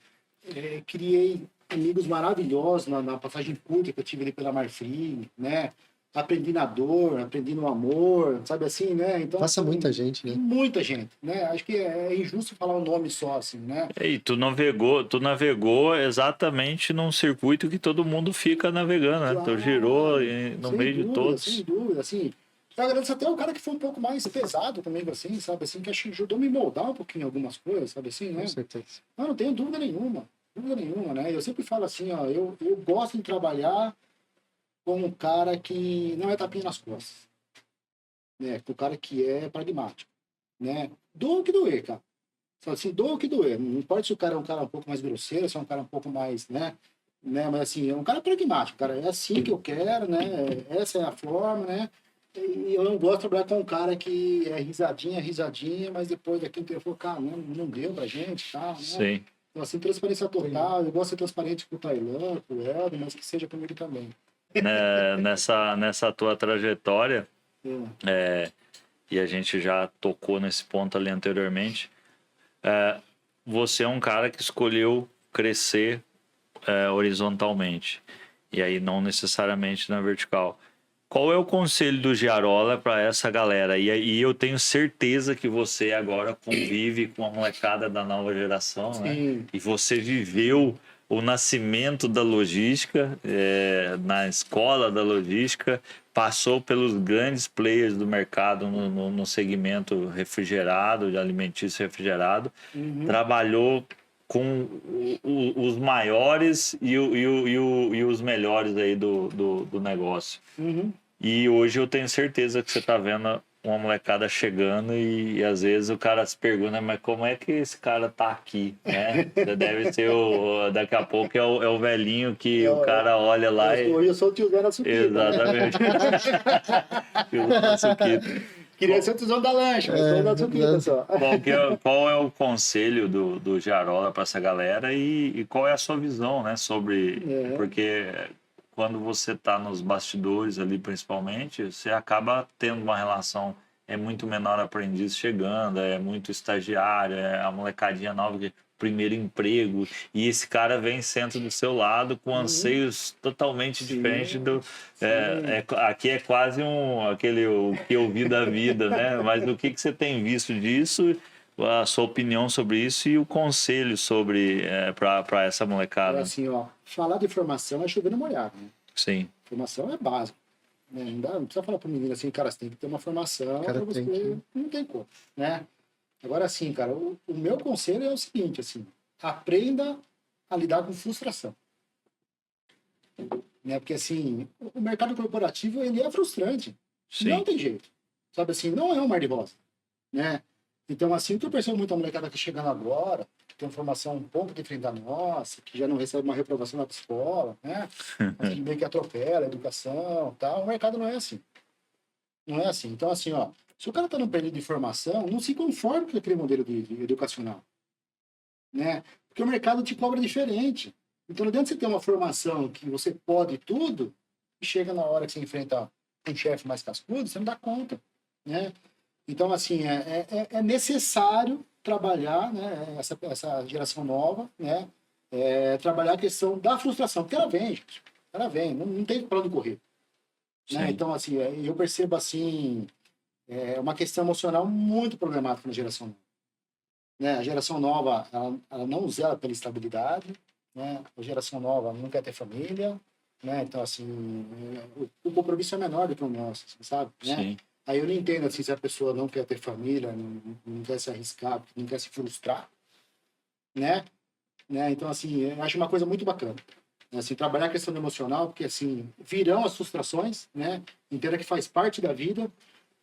Criei amigos maravilhosos na passagem curta que eu tive ali pela Marfrig, né? Aprendi na dor, aprendi no amor, sabe assim, né? Então, Passa assim, muita gente, né? muita gente, né? Acho que é injusto falar um nome só, assim, né? E tu navegou exatamente num circuito que todo mundo fica navegando, né? Tu girou no meio de todos. Sem dúvida, assim. Eu agradeço até o cara que foi um pouco mais pesado comigo, assim, sabe, assim, que acho que ajudou a me moldar um pouquinho algumas coisas, sabe assim, né? Com certeza. Não tenho dúvida nenhuma, né? Eu sempre falo assim, ó, eu gosto de trabalhar com um cara que não é tapinha nas costas, né? Com um cara que é pragmático, né? Doa o que doer, cara. Fala assim, doa o que doer. Não importa se o cara é um cara um pouco mais grosseiro, se é um cara um pouco mais, né? Mas assim, é um cara pragmático, cara. É assim que eu quero, né? Essa é a forma, né? E eu não gosto de trabalhar com um cara que é risadinha, mas depois daquilo que eu falo, cara, não deu pra gente, tá? Né? Sim. Então, assim, transparência total. Eu gosto de ser transparente com o Tailan, com o Helder, mas que seja comigo também. Nessa tua trajetória, É. e a gente já tocou nesse ponto ali anteriormente, você é um cara que escolheu crescer horizontalmente, e aí não necessariamente na vertical. Qual é o conselho do Giarola para essa galera? E eu tenho certeza que você agora convive com a molecada da nova geração, Sim. né? E você viveu o nascimento da logística, na escola da logística, passou pelos grandes players do mercado no segmento refrigerado, de alimentício refrigerado, trabalhou com os maiores e os melhores aí do negócio. E hoje eu tenho certeza que você está vendo uma molecada chegando e às vezes o cara se pergunta, mas como é que esse cara tá aqui, né? Deve ser daqui a pouco é o velhinho que o cara olha lá Hoje eu sou o tiozão da suquita. Exatamente. Tiozão da suquita. Queria ser o tiozão da lancha, mas sou da suquita só. Qual é o conselho do Giarola para essa galera e qual é a sua visão, né, sobre... Porque quando você está nos bastidores ali, principalmente, você acaba tendo uma relação, é muito menor aprendiz chegando, é muito estagiário, é a molecadinha nova que primeiro emprego, e esse cara vem senta do seu lado com anseios totalmente diferentes do... aqui é quase aquele o que eu vi da vida, né? Mas o que você tem visto disso, a sua opinião sobre isso e o conselho sobre para essa molecada? Assim, ó, falar de formação é chover no molhado, né? Sim. Formação é básico. Né? Não precisa falar para o menino assim, cara, você tem que ter uma formação para você... Não tem como, né? Agora, assim, cara, o meu conselho é o seguinte, assim, aprenda a lidar com frustração. Né? Porque, assim, o mercado corporativo, ele é frustrante. Sim. Não tem jeito. Sabe assim, não é um mar de rosa. Né? Então, assim, o que eu percebo muito a molecada que chegando agora, que tem uma formação um pouco diferente da nossa, que já não recebe uma reprovação na escola, né? Mas que meio que atropela a educação e tal, o mercado não é assim. Não é assim. Então, assim, ó, se o cara está num período de formação, não se conforme com aquele modelo de educacional. Né? Porque o mercado te cobra diferente. Então, não adianta você ter uma formação que você pode tudo, e chega na hora que você enfrenta um chefe mais cascudo, você não dá conta. Né? Então, assim, é necessário trabalhar, né, essa geração nova, né, trabalhar a questão da frustração, porque ela vem, gente. Ela vem, não tem para onde correr. Né? Então, assim, eu percebo, assim, uma questão emocional muito problemática na geração nova. Né? A geração nova, ela não zela pela estabilidade, né? A geração nova não quer ter família, né? Então, assim, o compromisso é menor do que o nosso, sabe? Né? Sim. Aí eu não entendo, assim, se a pessoa não quer ter família, não quer se arriscar, não quer se frustrar, né? Então, assim, eu acho uma coisa muito bacana. Assim, trabalhar a questão emocional, porque, assim, virão as frustrações, né? Entenda que faz parte da vida.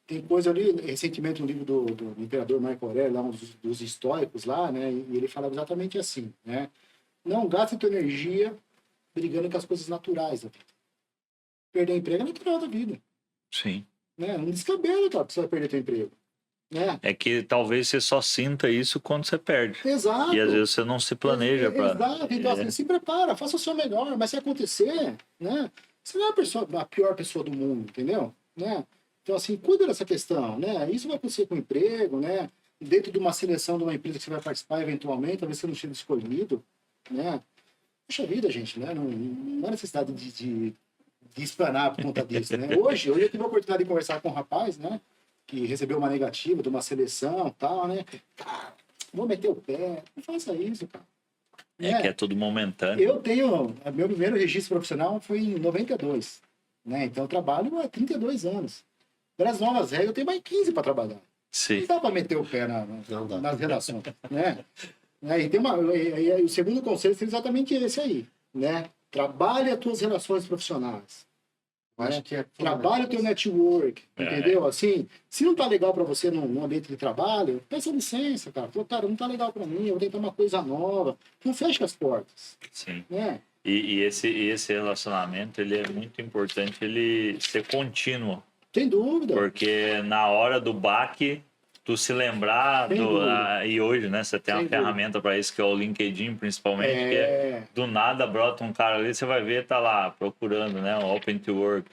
Tem coisa ali, recentemente, um livro do imperador Marco Aurélio, lá, um dos estoicos lá, né? E ele falava exatamente assim, né? Não gaste tua energia brigando com as coisas naturais da vida. Perder emprego é natural da vida. Sim. Né? Não descabela, cara, que você vai perder teu emprego. Né? É que talvez você só sinta isso quando você perde. Exato. E às vezes você não se planeja para... Exato. Então, assim, se prepara, faça o seu melhor. Mas se acontecer, né? Você não é a pior pessoa do mundo, entendeu? Né? Então, assim, cuida dessa questão, né? Isso vai acontecer com o emprego, né? dentro de uma seleção de uma empresa que você vai participar eventualmente, talvez você não seja escolhido, né? Puxa vida, gente, né? Não há necessidade de explanar por conta disso, né? Hoje eu tive a oportunidade de conversar com um rapaz, né? Que recebeu uma negativa de uma seleção e tal, né? Cara, vou meter o pé, não faça isso, cara. Que é tudo momentâneo. Eu tenho, meu primeiro registro profissional foi em 92, né? Então eu trabalho há 32 anos. Pelas novas regras, eu tenho mais 15 para trabalhar. Sim. Não dá para meter o pé nas relações, né? E tem o segundo conselho é exatamente esse aí, né? Trabalhe as tuas relações profissionais. Acho que Trabalhe o teu network, entendeu? Assim, se não tá legal para você no ambiente de trabalho, peça licença, cara. Fala, cara, não tá legal para mim, eu vou tentar uma coisa nova. Não feche as portas. Sim. Né? E esse relacionamento, ele é muito importante ele ser contínuo. Sem dúvida. Porque na hora do baque, tu se lembrar e hoje, né, você tem uma ferramenta para isso que é o LinkedIn, principalmente, que é do nada brota um cara ali, você vai ver, tá lá procurando, né, um open to work.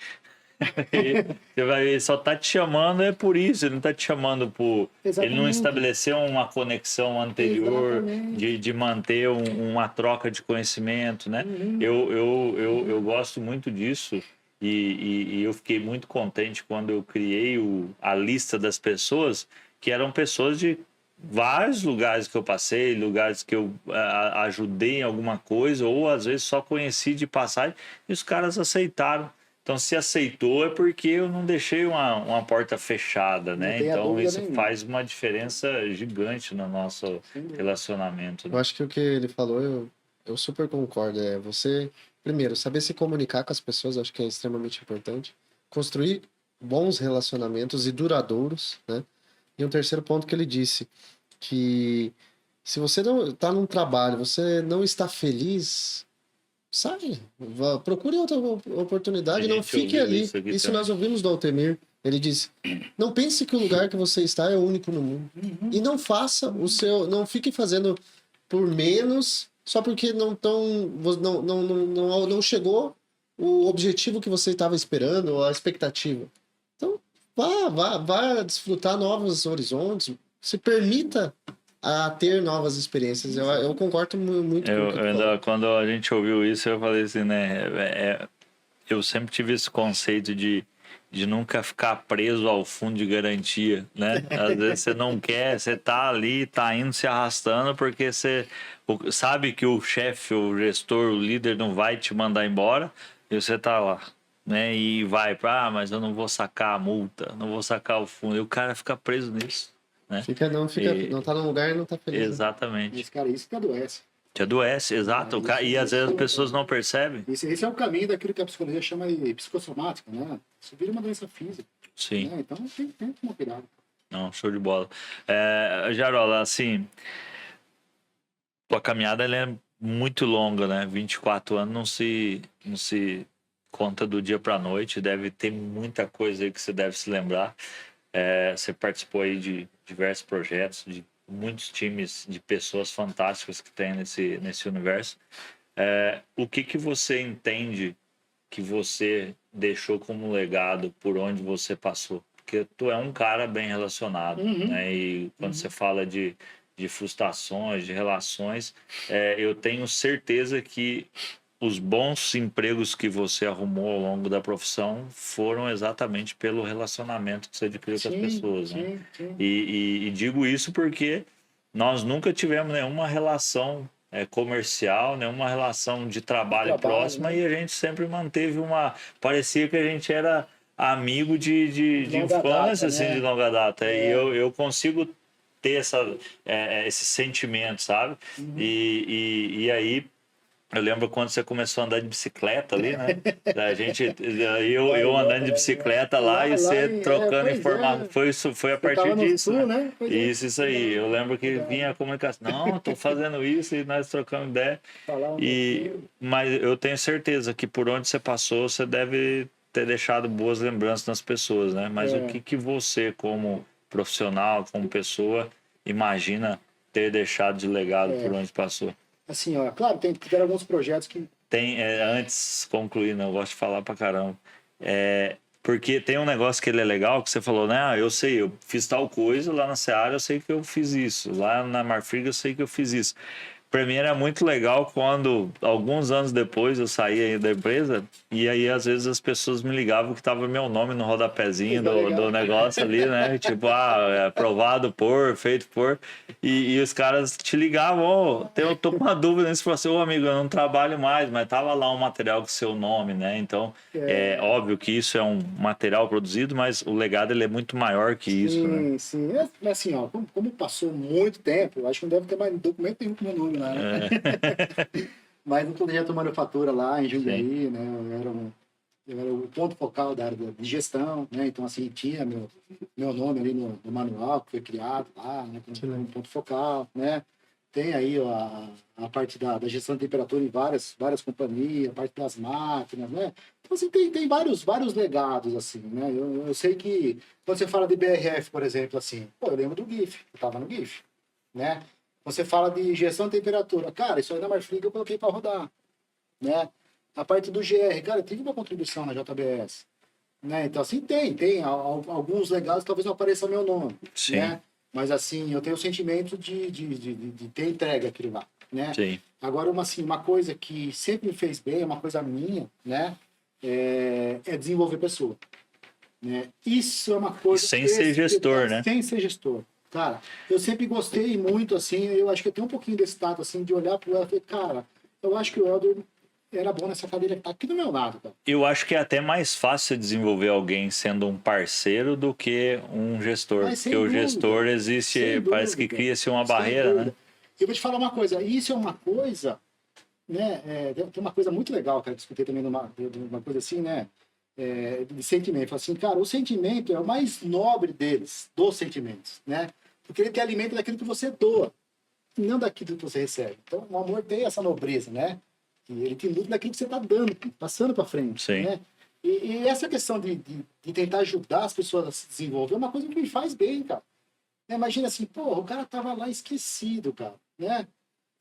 Você vai ver, ele só tá te chamando por isso, ele não tá te chamando por ele não estabeleceu uma conexão anterior de manter uma troca de conhecimento, né? Eu gosto muito disso. E eu fiquei muito contente quando eu criei a lista das pessoas que eram pessoas de vários lugares que eu passei, lugares que eu ajudei em alguma coisa, ou às vezes só conheci de passagem, e os caras aceitaram. Então, se aceitou é porque eu não deixei uma porta fechada, né? Então, isso faz uma diferença gigante no nosso relacionamento. Né? Eu acho que o que ele falou, eu super concordo. Você... Primeiro, saber se comunicar com as pessoas, acho que é extremamente importante. Construir bons relacionamentos e duradouros, né? E um terceiro ponto que ele disse, que se você não está num trabalho, você não está feliz, sai, procure outra oportunidade, não fique ali. Isso nós ouvimos do Altemir. Ele disse, não pense que o lugar que você está é o único no mundo. E não faça não fique fazendo por menos... Só porque não chegou o objetivo que você estava esperando, ou a expectativa. Então, vá desfrutar novos horizontes, se permita a ter novas experiências. Eu concordo muito com o que ainda, quando a gente ouviu isso, eu falei assim, né? Eu sempre tive esse conceito de nunca ficar preso ao fundo de garantia, né? Às vezes você não quer, você tá ali, tá indo se arrastando porque você sabe que o chefe, o gestor, o líder não vai te mandar embora e você tá lá, né? E vai mas eu não vou sacar a multa, não vou sacar o fundo. E o cara fica preso nisso, né? Não tá no lugar e não tá feliz. Exatamente. Né? Esse cara, isso que adoece. Te adoece, exato. E às vezes as pessoas não percebem. Esse é o caminho daquilo que a psicologia chama de psicossomática, né? Isso vira uma doença física. Sim. Né? Então tem que tomar cuidado. Não, show de bola. Jarola, assim, tua caminhada ela é muito longa, né? 24 anos não se conta do dia para noite. Deve ter muita coisa aí que você deve se lembrar. Você participou aí de diversos projetos, de muitos times de pessoas fantásticas que tem nesse universo. O que você entende que você deixou como legado por onde você passou? Porque tu é um cara bem relacionado, né? E quando você fala de frustrações, de relações, eu tenho certeza que os bons empregos que você arrumou ao longo da profissão foram exatamente pelo relacionamento que você adquiriu com as pessoas, né? Sim. E digo isso porque nós nunca tivemos nenhuma relação comercial, nenhuma relação de trabalho próxima, né? E a gente sempre manteve parecia que a gente era amigo de infância, assim, né? De longa data. E eu consigo ter esse sentimento, sabe? E aí eu lembro quando você começou a andar de bicicleta ali, né? Eu andando de bicicleta lá e você trocando informação. Foi a partir disso. Sul, né? Isso aí. Eu lembro que vinha a comunicação. Não, tô fazendo isso e nós trocamos ideia. Mas eu tenho certeza que por onde você passou, você deve ter deixado boas lembranças nas pessoas, né? Mas o que você, como profissional, como pessoa, imagina ter deixado de legado por onde passou? Assim, claro, tiveram alguns projetos que... Antes de concluir, eu gosto de falar pra caramba. Porque tem um negócio que ele é legal, que você falou, né? Ah, eu sei, eu fiz tal coisa, lá na Seara eu sei que eu fiz isso, lá na Marfrig eu sei que eu fiz isso. Para mim era muito legal quando, alguns anos depois, eu saí aí da empresa e aí às vezes as pessoas me ligavam que tava meu nome no rodapézinho do negócio ali, né? Tipo, é aprovado por, feito por. E os caras te ligavam, eu tô com uma dúvida nesse processo, amigo, eu não trabalho mais, mas tava lá um material com seu nome, né? Então, é óbvio que isso é um material produzido, mas o legado ele é muito maior que isso, né? Sim. Mas assim, ó, como passou muito tempo, eu acho que não deve ter mais documento nenhum com meu nome lá, né? Mas no projeto Manufatura lá em Jundiaí, né? Eu era o ponto focal da área de gestão, né? Então, assim, tinha meu nome ali no manual que foi criado lá, né? Como ponto focal, né? Tem aí a parte da gestão de temperatura em várias companhias, a parte das máquinas, né? Então, assim, tem vários legados, assim, né? Eu sei que quando você fala de BRF, por exemplo, assim, pô, eu lembro do GIF, eu estava no GIF, né? Você fala de gestão de temperatura. Cara, isso aí na Marfrig eu coloquei para rodar, né? A parte do GR, cara, eu tive uma contribuição na JBS, né? Então, assim, tem alguns legados, talvez não apareça meu nome, Sim. né? Mas, assim, eu tenho o sentimento de ter entregue aquilo lá, né? Sim. Agora, uma coisa que sempre me fez bem, uma coisa minha, né? É desenvolver pessoa, né? Isso é uma coisa... Sem ser gestor, né? Sem ser gestor. Cara, eu sempre gostei muito, assim, eu acho que eu tenho um pouquinho desse tato, assim, de olhar pro Helder e falar, cara, eu acho que o Helder era bom nessa cadeira que tá aqui do meu lado, cara. Eu acho que é até mais fácil desenvolver alguém sendo um parceiro do que um gestor. Porque o gestor existe, parece que cria-se uma barreira, né? Eu vou te falar uma coisa, isso é uma coisa, né? Tem uma coisa muito legal, cara, que eu escutei também uma coisa assim, né? De sentimento. Fala assim, cara, o sentimento é o mais nobre dos sentimentos, né? Porque ele te alimenta daquilo que você doa, não daquilo que você recebe. Então, o amor tem essa nobreza, né? E ele te nutre daquilo que você está dando, passando para frente. Sim. Né? E essa questão de tentar ajudar as pessoas a se desenvolver é uma coisa que me faz bem, cara. Imagina assim, pô, o cara tava lá esquecido, cara, né?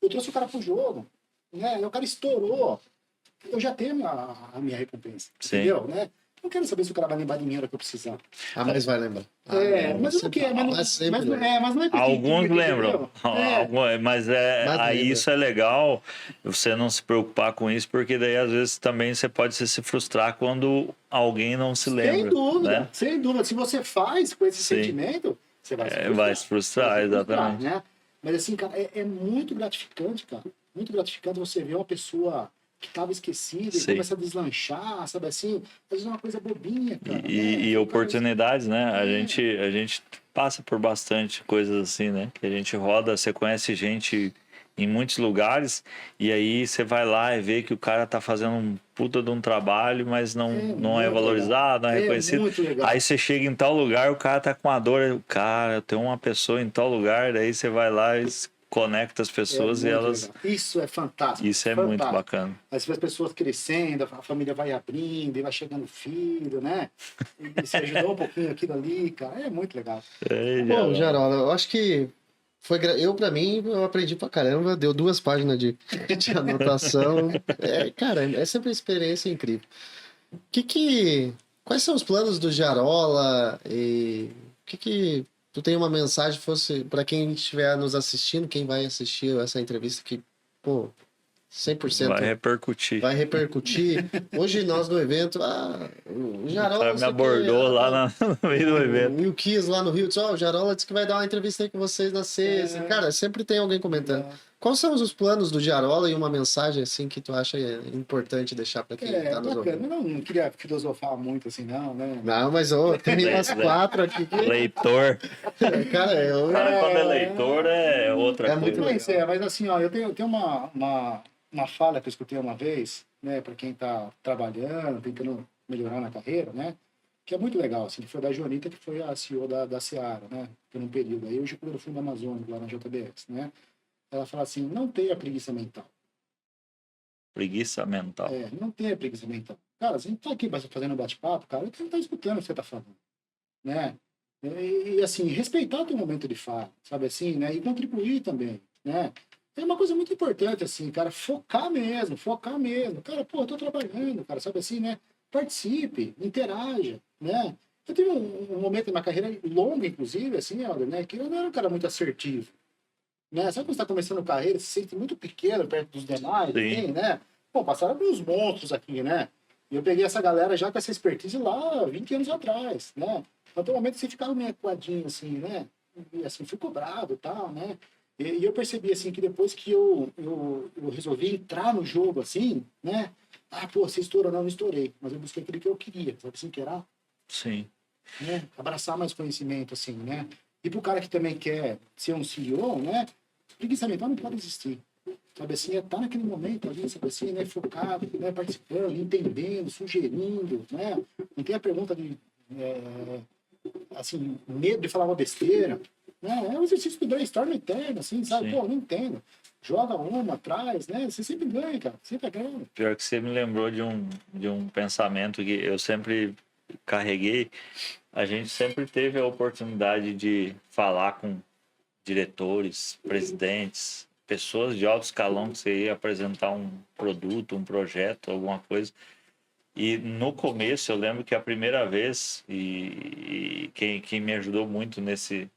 Eu trouxe o cara pro jogo, né? O cara estourou. Eu já tenho a minha recompensa, Sim. entendeu? Né? Não quero saber se o cara vai lembrar de mim na hora que eu precisar. Mas vai lembrar. Mas eu não quero. Mas não é porque alguns lembram. Mas lembra. isso é legal, você não se preocupar com isso, porque daí às vezes também você pode se frustrar quando alguém não se lembra. Sem dúvida, né? sem dúvida. Se você faz com esse sentimento, você vai se frustrar. Vai se frustrar, exatamente. Né? Mas assim, cara, é muito gratificante, cara. Muito gratificante você ver uma pessoa que estava esquecida e começa a deslanchar, sabe assim? Fazer uma coisa bobinha, cara. E oportunidades, né? A gente passa por bastante coisas assim, né? Que a gente roda, você conhece gente em muitos lugares e aí você vai lá e vê que o cara tá fazendo um puta de um trabalho, mas não é valorizado, não é reconhecido. Aí você chega em tal lugar, o cara tá com uma dor, cara, tem uma pessoa em tal lugar, daí você vai lá e conecta as pessoas e elas... Legal. Isso é fantástico. Isso é muito bacana. Aí você vê as pessoas crescendo, a família vai abrindo, e vai chegando filho, né? E você ajudou um pouquinho aquilo ali, cara. É muito legal. Bom, Jarola, eu acho que pra mim, eu aprendi pra caramba, deu 2 páginas de anotação. Cara, é sempre uma experiência incrível. Quais são os planos do Jarola? E tu tem uma mensagem fosse para quem estiver nos assistindo, quem vai assistir essa entrevista que, pô, 100% vai repercutir. Hoje nós no evento, o Jarola me abordou lá no meio do evento. E o Kiss lá no Rio disse, o Jarola disse que vai dar uma entrevista aí com vocês na sexta. Cara, sempre tem alguém comentando. Quais são os planos do Jarola e uma mensagem assim que tu acha importante deixar para quem tá nos ouvindo? Não queria filosofar muito assim, não, né? Não, mas tem umas 4 aqui. Leitor. Cara, quando é leitor é outra coisa. Muito legal. Mas assim, ó, eu tenho uma fala que eu escutei uma vez, né, para quem está trabalhando, tentando melhorar na carreira, né, que é muito legal, assim, que foi da Jonita, que foi a CEO da Seara, né, por um período. Aí hoje eu fui da Amazônia, lá na JBS, né, ela fala assim, não tenha preguiça mental. Preguiça mental. Não tenha preguiça mental. Cara, você não tá aqui fazendo um bate-papo, cara, você não tá escutando o que você tá falando, né, e assim, respeitar o teu momento de fala, sabe assim, né, e contribuir também, né. É uma coisa muito importante, assim, cara, focar mesmo. Cara, pô, eu tô trabalhando, cara, sabe assim, né? participe, interaja, né? Eu tive um momento na minha carreira longa, inclusive, assim, Helder, né? Que eu não era um cara muito assertivo, né? Sabe quando você está começando carreira, você se sente muito pequeno perto dos demais, assim, né? Pô, passaram alguns monstros aqui, né? E eu peguei essa galera já com essa expertise lá 20 anos atrás, né? Então, tem um momento que você ficava meio acuadinho, assim, né? E, assim, fui cobrado e tal, né? E eu percebi, assim, que depois que eu resolvi entrar no jogo, assim, né? Ah, pô, você estourou? Não, não estourei. Mas eu busquei aquilo que eu queria, sabe assim, que era... Sim. Né? Abraçar mais conhecimento, assim, né? E pro cara que também quer ser um CEO, né? Preguiça mental não pode existir. Sabe assim, é estar naquele momento ali, sabe assim, né? Focado, né? Participando, entendendo, sugerindo, né? Não tem a pergunta de, assim, medo de falar uma besteira. Né? É um exercício de brainstorm eterno, assim, sabe? Sim. Pô, não entendo. Joga uma atrás, né? Você sempre ganha, cara. Sempre ganha. Pior que você me lembrou de um pensamento que eu sempre carreguei. A gente sempre teve a oportunidade de falar com diretores, presidentes, pessoas de alto escalão que você ia apresentar um produto, um projeto, alguma coisa. E no começo eu lembro que a primeira vez, e quem me ajudou muito nesse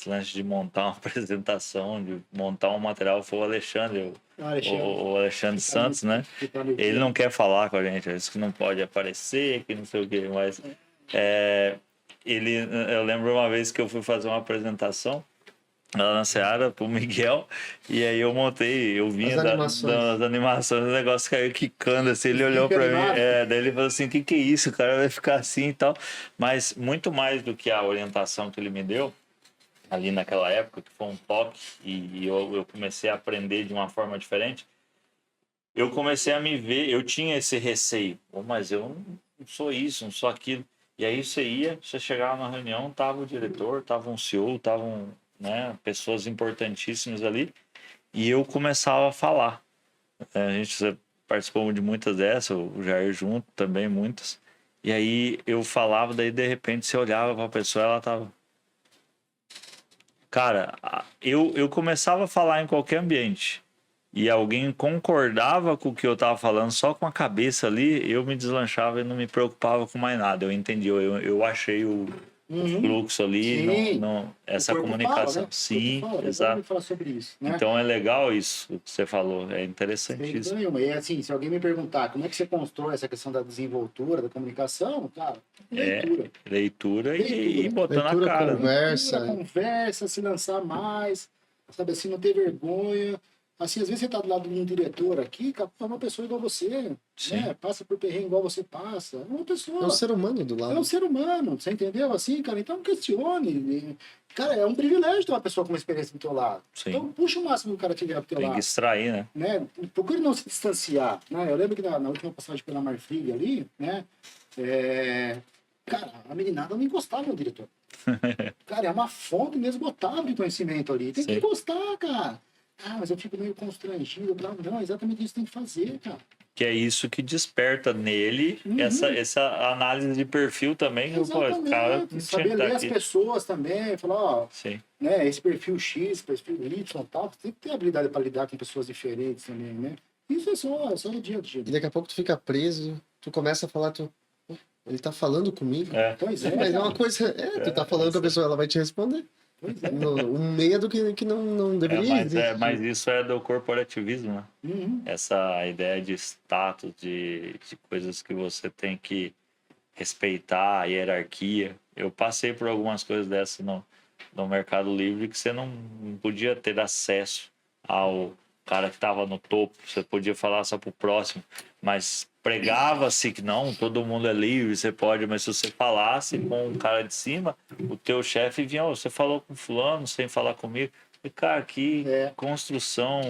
lance de montar uma apresentação, de montar um material, foi o Alexandre, o Alexandre Santos, né? Ele não quer falar com a gente, ele disse que não pode aparecer, que não sei o quê, mas eu lembro uma vez que eu fui fazer uma apresentação lá na Seara pro Miguel, e aí eu montei, eu vinha das animações, o negócio caiu quicando assim, ele olhou pra mim, daí ele falou assim, que é isso, o cara vai ficar assim e tal, mas muito mais do que a orientação que ele me deu ali naquela época, que foi um toque, e eu comecei a aprender de uma forma diferente, eu comecei a me ver, eu tinha esse receio, mas eu não sou isso, não sou aquilo, e aí você chegava na reunião, tava o diretor, tava um CEO, estavam, né, pessoas importantíssimas ali, e eu começava a falar. A gente participou de muitas dessas, o Jair junto também, muitas. E aí eu falava, daí de repente você olhava para a pessoa, ela tava... Cara, eu começava a falar em qualquer ambiente e alguém concordava com o que eu tava falando só com a cabeça ali, eu me deslanchava e não me preocupava com mais nada. Eu entendi, eu achei o fluxo ali, essa comunicação. Fala, né? Sim, exato. Falar sobre isso, né? Então é legal isso que você falou, é interessantíssimo. E assim, se alguém me perguntar como é que você constrói essa questão da desenvoltura, da comunicação, cara, leitura. E botando leitura, a cara. Conversa. Conversa, se lançar mais, sabe assim, não ter vergonha. Assim, às vezes você tá do lado de um diretor aqui, cara, é uma pessoa igual você, né? Passa por perrengue igual você passa. É uma pessoa. É um ser humano do lado. É um ser humano, você entendeu? Assim, cara, então questione. Cara, é um privilégio ter uma pessoa com uma experiência do teu lado. Sim. Então puxa o máximo que o cara tiver do teu lado. Tem que extrair, né? Procure não se distanciar, né? Eu lembro que na última passagem pela Marfrig ali, né? Cara, a meninada não encostava no diretor. Cara, é uma fonte inesgotável de conhecimento ali. Tem que encostar, cara. Ah, mas eu fico meio constrangido. Não, exatamente isso que tem que fazer, cara. Que é isso que desperta nele essa análise de perfil também. Exatamente. Cara, saber ler as pessoas também. Falar, ó, Sim. Né, esse perfil X, perfil Y e tal. Tem que ter habilidade para lidar com pessoas diferentes também, né? Isso é só no dia a dia. E daqui a pouco tu fica preso, tu começa a falar, ele tá falando comigo. Pois é. Mas é uma coisa, tu tá falando com a pessoa, ela vai te responder. Um medo que não deveria existir. Mas isso é do corporativismo, né? Essa ideia de status, de coisas que você tem que respeitar, a hierarquia. Eu passei por algumas coisas dessas no Mercado Livre que você não podia ter acesso ao cara que estava no topo, você podia falar só pro próximo, mas pregava-se que não, todo mundo é livre, você pode, mas se você falasse com um cara de cima, o teu chefe vinha, você falou com fulano sem falar comigo. E, cara, que construção,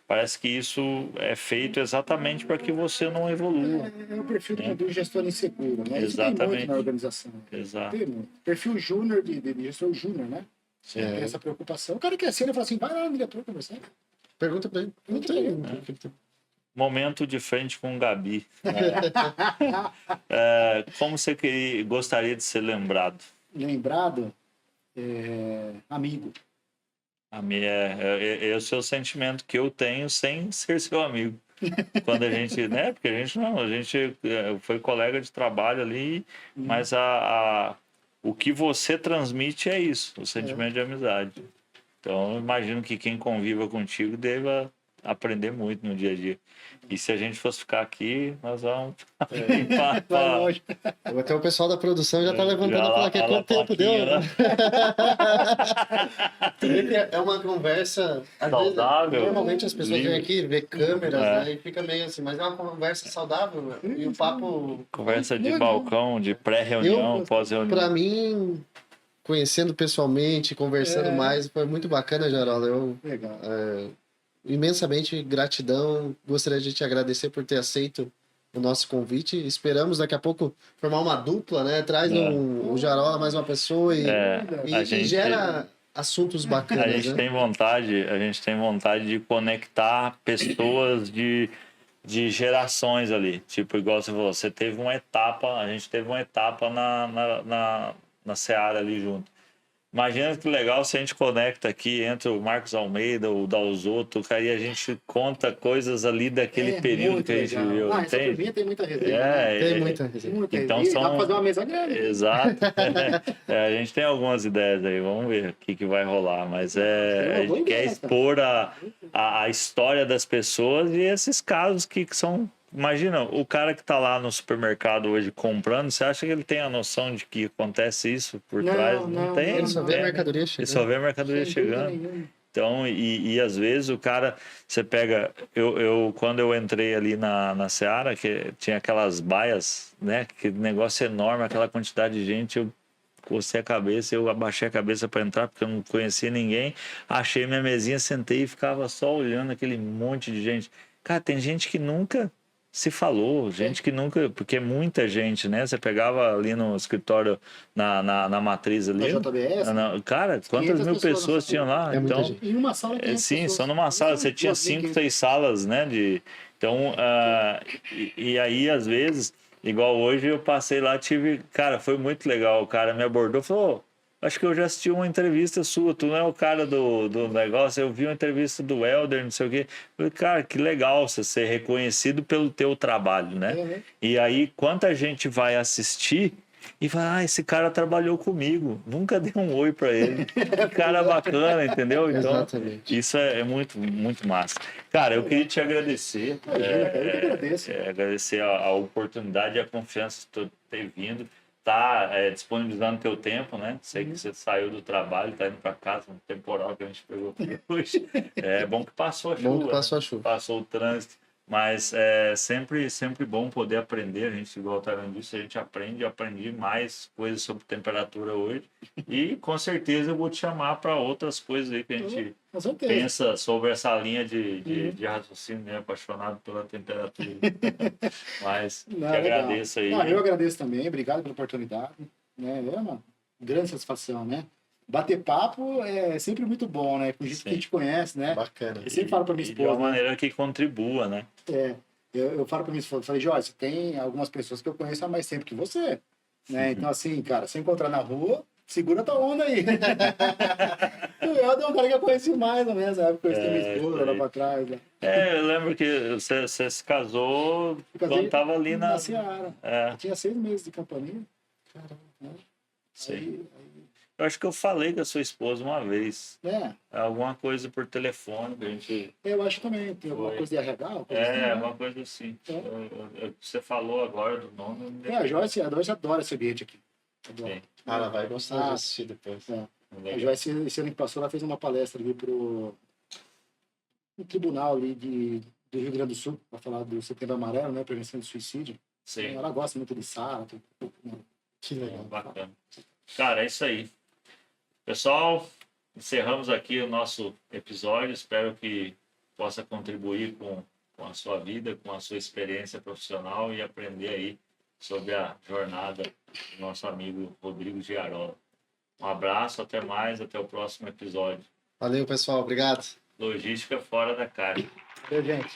parece que isso é feito exatamente para que você não evolua. É o perfil do gestor inseguro, né? Exatamente. Isso tem muito na organização. Exato. Tem muito. Perfil júnior de gestor júnior, né? Tem essa preocupação. O cara quer ser, ele fala assim, vai lá no diretor conversar. Pergunta pra ele. Não tem. Momento de frente com o Gabi. Como você gostaria de ser lembrado? Lembrado? Amigo. É o seu sentimento que eu tenho sem ser seu amigo. Quando a gente, né? Porque a gente foi colega de trabalho ali, mas o que você transmite é isso, o sentimento de amizade. Então, eu imagino que quem conviva contigo deva aprender muito no dia a dia. E se a gente fosse ficar aqui, nós vamos Vai longe. Até o pessoal da produção já tá levantando Já a plaquinha. Quanto tempo deu? né? É uma conversa às Saudável. vezes, normalmente as pessoas Livre. vêm aqui ver câmeras, É. né? E fica meio assim, mas é uma conversa saudável. E o papo, Conversa de balcão, de pré-reunião, pós-reunião. pra mim, conhecendo pessoalmente, conversando mais, foi muito bacana, Jarola. Eu Legal. imensamente gratidão. Gostaria de te agradecer por ter aceito o nosso convite. Esperamos daqui a pouco formar uma dupla, né? Traz o Jarola mais uma pessoa e gera assuntos bacanas. A gente né? tem vontade de conectar pessoas de gerações ali. Tipo, igual você falou, a gente teve uma etapa na Seara ali junto. Imagina que legal se a gente conecta aqui entre o Marcos Almeida, o Dalzotto, cara, e a gente conta coisas ali daquele período que a gente viveu. Essa turminha tem muita resenha. Tem muita resenha. Então Dá pra fazer uma mesa grande. Exato. A gente tem algumas ideias aí, vamos ver o que vai rolar. Mas a gente quer expor a história das pessoas e esses casos que são... Imagina, o cara que tá lá no supermercado hoje comprando, você acha que ele tem a noção de que acontece isso por trás? Não tem. Ele só vê a mercadoria chegando. Ele só vê a mercadoria chegando. Então, e às vezes o cara, você pega, quando eu entrei ali na Seara, que tinha aquelas baias, né? Que negócio enorme, aquela quantidade de gente, eu cocei a cabeça, eu abaixei a cabeça para entrar, porque eu não conhecia ninguém, achei minha mesinha, sentei e ficava só olhando aquele monte de gente. Cara, tem gente que nunca se falou, gente que nunca, porque é muita gente, né? Você pegava ali no escritório, na matriz ali. Na JBS? Cara, quantas mil pessoas tinham lá? Então, em uma sala tem sim, pessoas. só numa sala. Você tinha 5, 6 salas, né? Então, e aí, às vezes, igual hoje, eu passei lá, cara, foi muito legal. O cara me abordou e falou: acho que eu já assisti uma entrevista sua, tu não é o cara do negócio, eu vi uma entrevista do Helder, não sei o quê. Eu falei, cara, que legal você ser reconhecido pelo teu trabalho, né? E aí, quanta gente vai assistir e vai, esse cara trabalhou comigo, nunca dei um oi pra ele. Que cara bacana, entendeu? Então, Exatamente. isso é muito, muito massa. Cara, eu queria te agradecer. Eu que agradeço. Agradecer a oportunidade e a confiança de ter vindo. Tá disponibilizando teu tempo, né? Sei que você saiu do trabalho, tá indo para casa, um temporal que a gente pegou aqui hoje. É bom que passou a chuva. Bom que passou a chuva. Passou o trânsito. Mas é sempre bom poder aprender. A gente, igual o Tarano disse, a gente aprendi mais coisas sobre temperatura hoje. E com certeza eu vou te chamar para outras coisas aí que a gente pensa sobre essa linha de raciocínio, né? Apaixonado pela temperatura. Mas te agradeço aí. Eu agradeço também, obrigado pela oportunidade. Né? É uma grande satisfação, né? Bater papo é sempre muito bom, né? Com gente que a gente conhece, né? Bacana. Eu sempre falo para minha esposa. De uma maneira que contribua, né? Eu falo para minha esposa, falei, Joyce, tem algumas pessoas que eu conheço há mais tempo que você. Né? Então, assim, cara, se encontrar na rua, segura tua onda aí. O Helder é um cara que eu conheci mais ou menos, na época eu conheci minha esposa lá pra trás. Né? Eu lembro que você se casou quando tava ali na Seara. Eu tinha 6 meses de companhia. Caramba. Né? Sim. Eu acho que eu falei com a sua esposa uma vez. Alguma coisa por telefone que a gente... Eu acho também. Tem alguma coisa de RH? Uma coisa assim. Você falou agora do nome. A Joyce adora esse ambiente aqui. Ela vai gostar de assistir depois. A Joyce, esse ano que passou, ela fez uma palestra ali no tribunal ali do Rio Grande do Sul, para falar do Setembro Amarelo, né? Prevenção do suicídio. Sim. Ela gosta muito de sala. Que legal. Bacana. Cara, é isso aí. Pessoal, encerramos aqui o nosso episódio. Espero que possa contribuir com a sua vida, com a sua experiência profissional e aprender aí sobre a jornada do nosso amigo Rodrigo Giarola. Um abraço, até mais, até o próximo episódio. Valeu, pessoal. Obrigado. Logística fora da caixa. Valeu, gente.